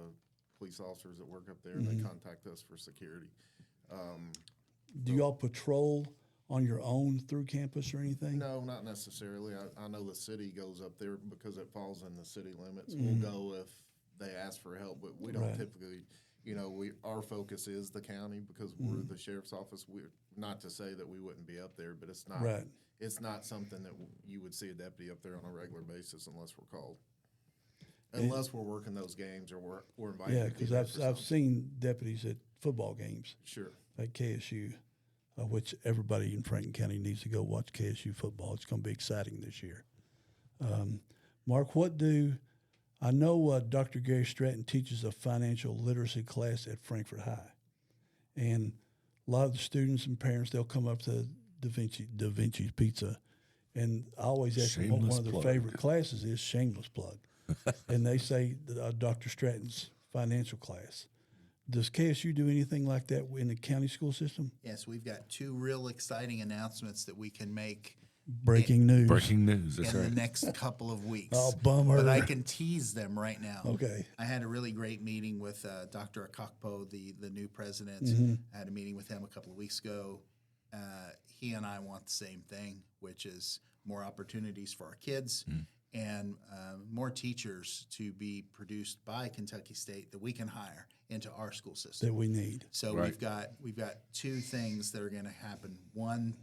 police officers that work up there. They contact us for security. Do y'all patrol on your own through campus or anything? No, not necessarily. I know the city goes up there because it falls in the city limits. We'll go if they ask for help, but we don't Right. typically. Our focus is the county because we're the sheriff's office. We're not to say that we wouldn't be up there, but it's not. Right. It's not something that you would see a deputy up there on a regular basis unless we're called. Unless we're working those games or we're invited. Yeah, to be because there I've for something. seen deputies at football games Sure. at KSU, which everybody in Franklin County needs to go watch KSU football. It's going to be exciting this year. Mark, I know Dr. Gary Stratton teaches a financial literacy class at Frankfort High, and a lot of the students and parents, they'll come up to Da Vinci's Pizza, and I always ask them what Shameless one of their plug. favorite classes is. Shameless plug. And they say Dr. Stratton's financial class. Does KSU do anything like that in the county school system? Yes, we've got 2 real exciting announcements that we can make Breaking news. Breaking news. That's in right. the next couple of weeks. Oh, bummer. But I can tease them right now. Okay. I had a really great meeting with Dr. Akokpo, the new president. I had a meeting with him a couple of weeks ago. He and I want the same thing, which is more opportunities for our kids and more teachers to be produced by Kentucky State that we can hire into our school system. that we need. So Right. we've got two things that are going to happen. One,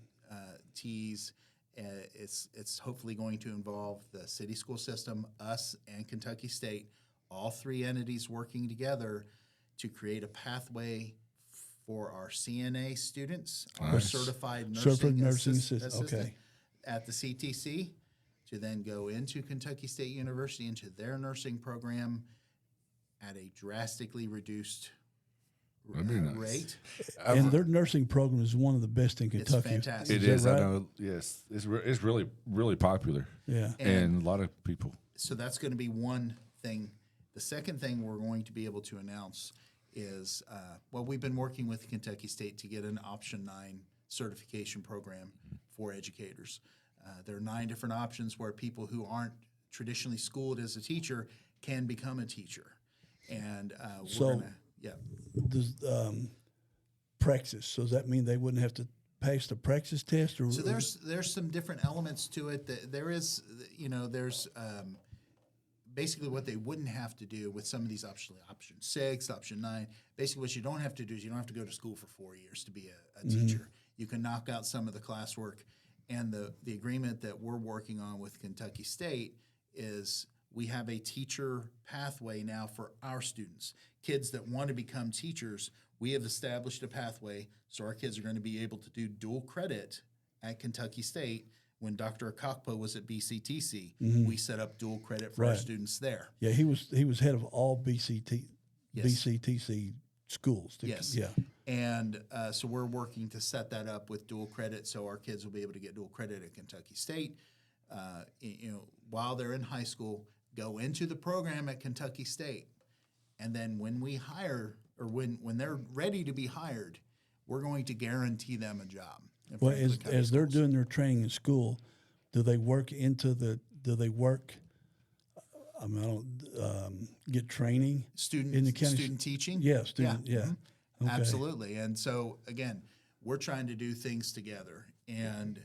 tease. It's hopefully going to involve the city school system, us, and Kentucky State, all three entities working together to create a pathway for our CNA students, our Nice. certified Certified nursing, nursing assistant, okay. at the CTC, to then go into Kentucky State University into their nursing program at a drastically reduced That'd be nice. rate. And their nursing program is one of the best in It's Kentucky. fantastic. It that is. I right? know. Yes, it's really really popular, Yeah. and a lot of people. So that's going to be one thing. The second thing we're going to be able to announce is, we've been working with Kentucky State to get an Option 9 certification program for educators. There are 9 different options where people who aren't traditionally schooled as a teacher can become a teacher. And we're So- going to, Does praxis? So does that mean they wouldn't have to pass the praxis test? Or So there's some different elements to it. That there is, there's basically what they wouldn't have to do with some of these option 6, option 9. Basically, what you don't have to do is you don't have to go to school for 4 years to be a teacher. You can knock out some of the classwork. And the agreement that we're working on with Kentucky State is we have a teacher pathway now for our students. Kids that want to become teachers, we have established a pathway so our kids are going to be able to do dual credit at Kentucky State. When Dr. Kopp was at BCTC, we set up dual credit for our Right. students there. yeah, he was head of all Yes. BCTC schools. Yes. Yeah. And so we're working to set that up with dual credit, so our kids will be able to get dual credit at Kentucky State. While they're in high school, go into the program at Kentucky State, and then when we hire or when they're ready to be hired, we're going to guarantee them a job. in Well, Franklin County as they're Schools. doing their training in school, do they work? I mean, I don't get training student in the county. student teaching. Yeah, student. Yeah. mhm. Okay. Absolutely. And so again, we're trying to do things together. And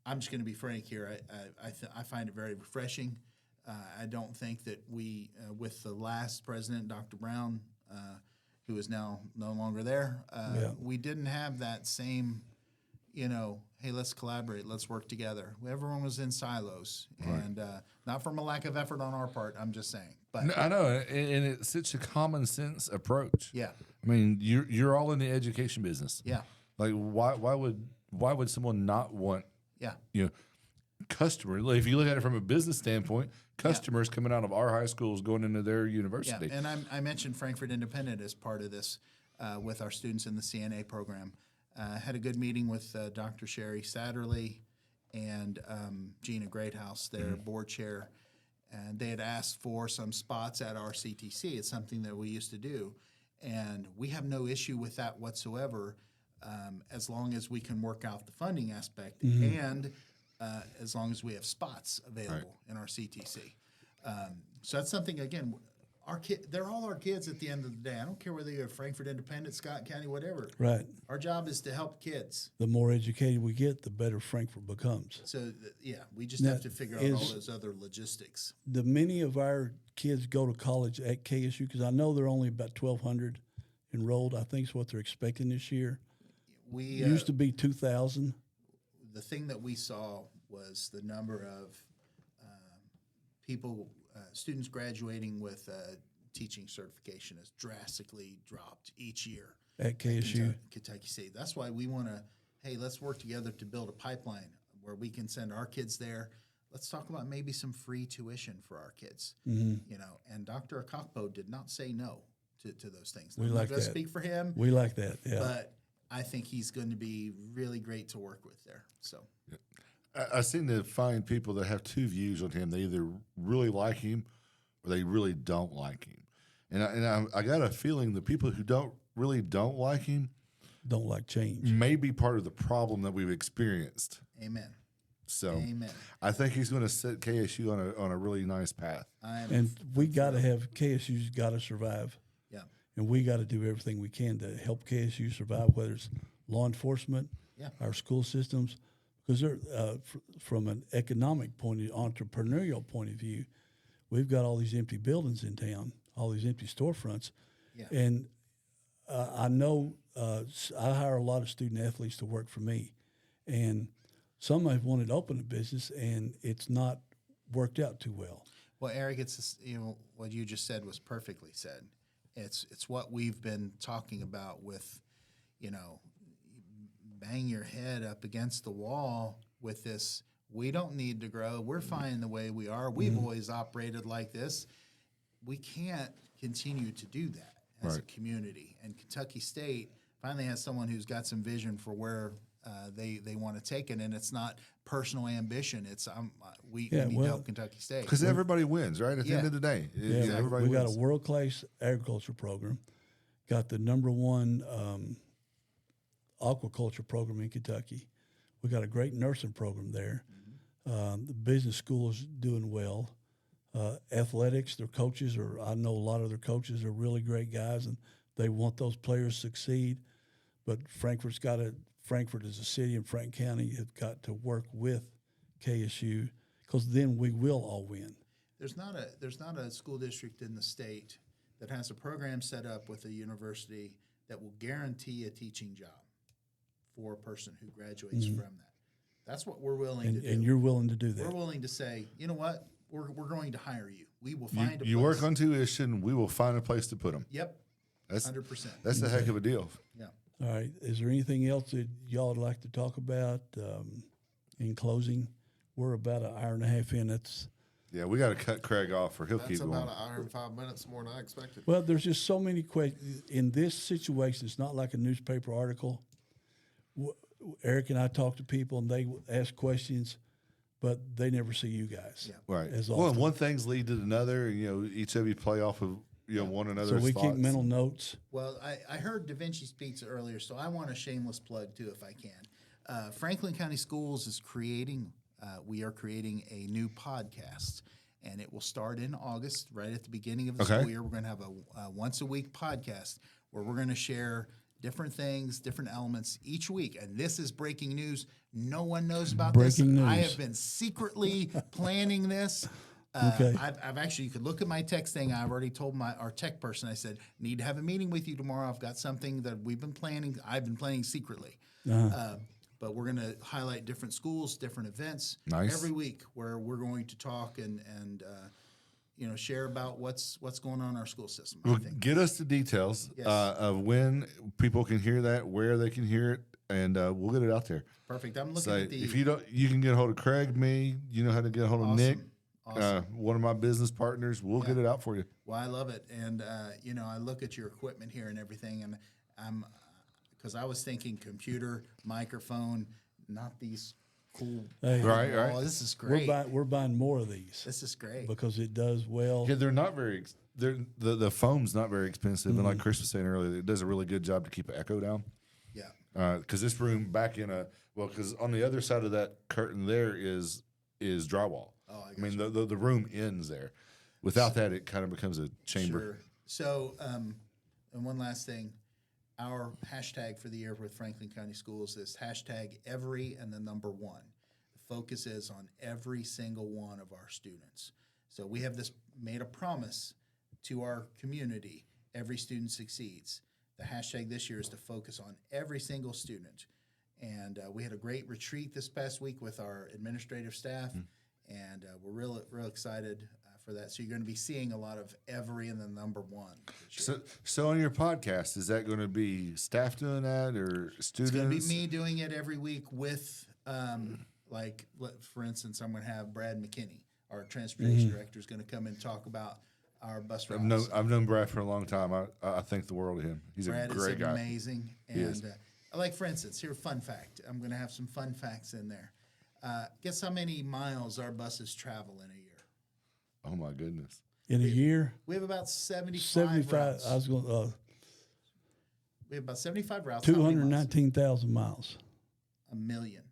I'm just going to be frank here. I find it very refreshing. I don't think that we, with the last president, Dr. Brown, who is now no longer there, Yeah. we didn't have that same, hey, let's collaborate, let's work together. Everyone was in silos, and not from a lack of effort on our part. I'm just saying, but No, I know, and it's such a common sense approach. yeah, I mean, you're all in the education business. yeah, Like, why would someone not want yeah, customer? Like, if you look at it from a business standpoint, customers coming out of our high schools going into their university. yeah. And I mentioned Frankfort Independent as part of this with our students in the CNA program. Had a good meeting with Dr. Sherry Satterley and Gina Greathouse, their board chair, and they had asked for some spots at our CTC. It's something that we used to do, and we have no issue with that whatsoever, as long as we can work out the funding aspect and as long as we have spots available in our CTC. So that's something, again, they're all our kids at the end of the day. I don't care whether you're Frankfort Independent, Scott County, whatever. Right. Our job is to help kids. The more educated we get, the better Frankfort becomes. So, we just Now, have to figure out all is- those other logistics. Do many of our kids go to college at KSU? Because I know they're only about 1,200 enrolled. I think is what they're expecting this year. We Used to be 2,000. the thing that we saw was the number of people, students graduating with teaching certification has drastically dropped each year. At KSU. Kentucky State. That's why we want to, hey, let's work together to build a pipeline where we can send our kids there. Let's talk about maybe some free tuition for our kids. And Dr. Akakpo did not say no to those things. We I'm like not going to that. speak for him, We like that. Yeah. but I think he's going to be really great to work with there. So I seem to find people that have two views on him. They either really like him or they really don't like him. And I got a feeling the people who don't like him Don't like change. may be part of the problem that we've experienced. amen. So Amen. I think he's going to set KSU on a really nice path. And we got to have KSU's got to survive. Yeah. And we got to do everything we can to help KSU survive, whether it's law enforcement, Yeah. our school systems, because from an economic point of entrepreneurial point of view, we've got all these empty buildings in town, all these empty storefronts, Yeah. and I know I hire a lot of student athletes to work for me, and some have wanted to open a business, and it's not worked out too well. Well, Eric, it's what you just said was perfectly said. It's what we've been talking about with, bang your head up against the wall with this. We don't need to grow. We're fine the way we are. We've always operated like this. We can't continue to do that as a community. And Kentucky State finally has someone who's got some vision for where they want to take it, and it's not personal ambition. It's we need to help Kentucky State because everybody wins, right? At the end of the day, everybody we wins. got a world-class agriculture program, got the #1 aquaculture program in Kentucky. We got a great nursing program there. The business school is doing well. Athletics, their coaches I know a lot of their coaches are really great guys, and they want those players to succeed. But Frankfort as a city and Franklin County have got to work with KSU, because then we will all win. There's not a school district in the state that has a program set up with a university that will guarantee a teaching job for a person who graduates from that. That's what we're willing to do. And you're willing to do that. We're willing to say, you know what, we're going to hire you. We will find a place. You work on tuition, we will find a place to put them. Yep, That's 100%. That's a heck of a deal. Yeah. All right. Is there anything else that y'all would like to talk about in closing? We're about an hour and a half in. Yeah, we got to cut Craig off, or he'll That's keep going. about an hour and 5 minutes more than I expected. Well, there's just so many questions. In this situation, it's not like a newspaper article. Eric and I talk to people, and they ask questions, but they never see you guys. Yeah. Right. As Well, often. one thing's lead to another. Each of you play off of one So another's we thoughts. keep mental notes. Well, I heard Da Vinci's Pizza earlier, so I want a shameless plug too, if I can. Franklin County Schools is we are creating a new podcast, and it will start in August, right at the beginning of the school year. We're going to have a once-a-week podcast where we're going to share different things, different elements each week. And this is breaking news. No one knows about Breaking this. news. I have been secretly planning this. Okay. I've actually, you could look at my text thing. I've already told our tech person, I said, need to have a meeting with you tomorrow. I've got something that we've been planning. I've been planning secretly. But we're going to highlight different schools, different events every week where we're going to talk and share about what's going on in our school system. I Well, think. get us the details Yes. of when people can hear that, where they can hear it, and we'll get it out there. Perfect. I'm looking So at the. if you don't, you can get a hold of Craig, me. You know how to get a hold of Nick, Awesome. one of my business partners. We'll get it out for you. Well, I love it, and I look at your equipment here and everything, and I'm because I was thinking computer, microphone, not these cool. Hey, Right. Oh, this is great. we're buying more of these This is great. because it does well. Yeah, they're not very. The foam's not very expensive, and like Chris was saying earlier, it does a really good job to keep the echo down. Yeah. Because this room back in because on the other side of that curtain there is drywall. Oh, I mean the room ends there. Without that, it kind of becomes a chamber. Sure. So, and one last thing, our hashtag for the year with Franklin County Schools is hashtag every and the number one. The focus is on every single one of our students. So we have made a promise to our community, every student succeeds. The hashtag this year is to focus on every single student. And we had a great retreat this past week with our administrative staff, and we're real excited for that. So you're going to be seeing a lot of every and the number one. So on your podcast, is that going to be staff doing that or students? It's going to be me doing it every week with, for instance, I'm going to have Brad McKinney, our transportation director, is going to come and talk about our bus routes. I've known Brad for a long time. I think the world of him. He's Brad a great guy. Amazing. He is. And for instance, here, fun fact. I'm going to have some fun facts in there. Guess how many miles our buses travel in a year? Oh my goodness! In a year, We have about 75 routes. I was going We have about 75 routes. How many miles? 219,000 miles. 1 million.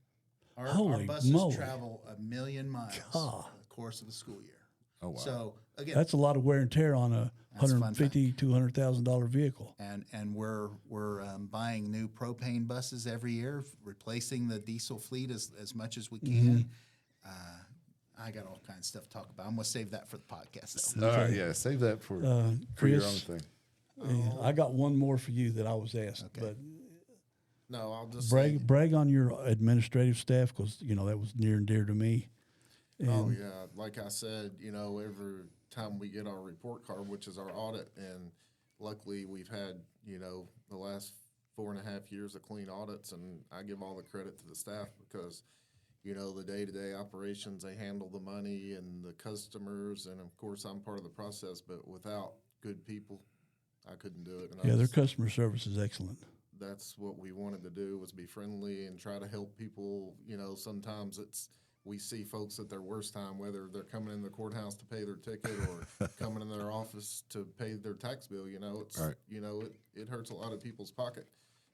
Our Holy buses moly. travel 1 million miles God. in the course of the school year. Oh, wow. So again, That's a lot of wear and tear on a That's a fun $150,000, $200,000 vehicle. and we're buying new propane buses every year, replacing the diesel fleet as much as we can. I got all kinds of stuff to talk about. I'm gonna save that for the podcast, though. All right, yeah, save that for your own Chris, thing. I got one more for you that I was asked, but No, I'll just say, brag on your administrative staff because that was near and dear to me. oh yeah, like I said, every time we get our report card, which is our audit, and luckily we've had, the last 4.5 years of clean audits, and I give all the credit to the staff because, the day-to-day operations, they handle the money and the customers, and of course I'm part of the process, but without good people, I couldn't do it. And I Yeah, their just- customer service is excellent. that's what we wanted to do, was be friendly and try to help people. Sometimes we see folks at their worst time, whether they're coming in the courthouse to pay their ticket or coming in their office to pay their tax bill. It's Right. It hurts a lot of people's pocket.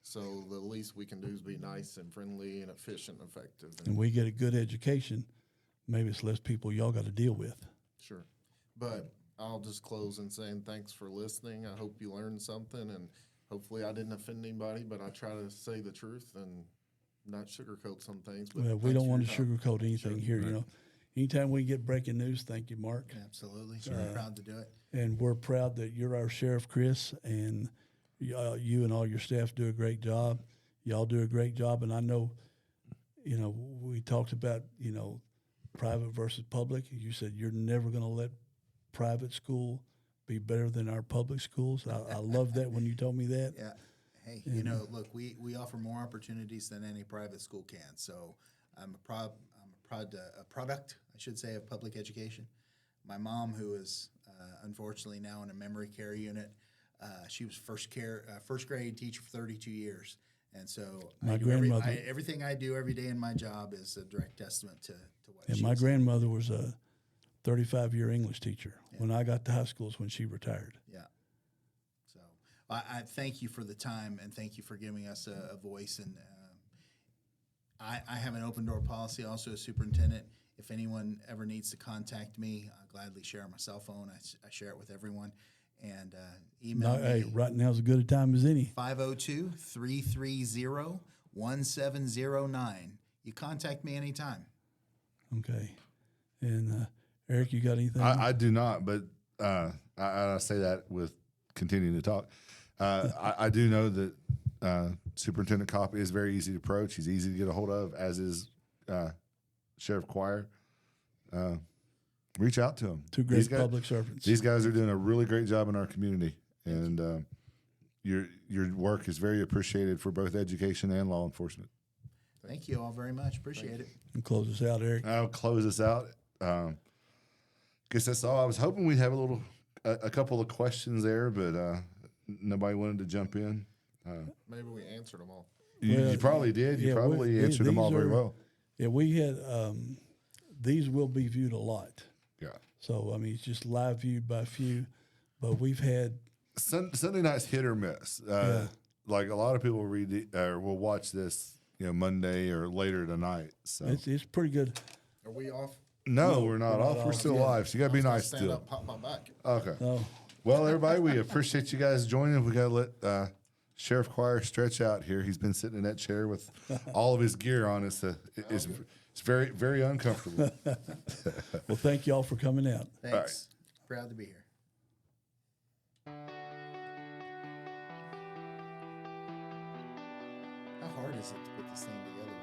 So the least we can do is be nice and friendly and efficient and effective. And we get a good education, maybe it's less people y'all got to deal with. Sure. But I'll just close in saying thanks for listening. I hope you learned something, and hopefully I didn't offend anybody, but I try to say the truth and not sugarcoat some things. But Well, we thanks don't for want your to time. sugarcoat anything here. Anytime we get breaking news, thank you, Mark. Absolutely, so proud to do it. And we're proud that you're our sheriff, Chris, and you and all your staff do a great job. Y'all do a great job, and I know, we talked about, private versus public. You said you're never going to let private school be better than our public schools. I love that when you told me that. Yeah. Hey, look, we offer more opportunities than any private school can. So I'm a product, I should say, of public education. My mom, who is unfortunately now in a memory care unit, she was first grade teacher for 32 years. And so My grandmother- everything I do every day in my job is a direct testament to what And she my was. grandmother was a 35-year English teacher. When I got to high school is when she retired. Yeah. So I thank you for the time, and thank you for giving us a voice. And I have an open door policy also as superintendent. If anyone ever needs to contact me, I'll gladly share my cell phone. I share it with everyone. And email Hey, me right now's as good a time as any. 502-330-1709. You contact me anytime. Okay. And Eric, you got anything? I do not, but I say that with continuing to talk. I do know that Superintendent Kopp is very easy to approach. He's easy to get a hold of, as is Sheriff Quire. Reach out to him. Two great public servants. These guys are doing a really great job in our community, and your work is very appreciated for both education and law enforcement. Thank you all very much. Appreciate it. And close us out, Eric. I'll close this out. Guess that's all. I was hoping we'd have a couple of questions there, but nobody wanted to jump in. Maybe we answered them all. You probably did. You probably answered them all very well. Yeah, we had these will be viewed a lot. Yeah. So it's just live viewed by few, but we've had Sunday night's hit or miss. Like a lot of people will watch this, Monday or later tonight. So it's pretty good. Are we off? no, we're not off. We're still live. So you got to be nice Stand still. up, pop my back. Okay. No, Well, everybody, we appreciate you guys joining. We got to let Sheriff Quire stretch out here. He's been sitting in that chair with all of his gear on. It's very, very uncomfortable. well, thank y'all for coming out. Thanks. Proud to be here. How hard is it to put this thing together?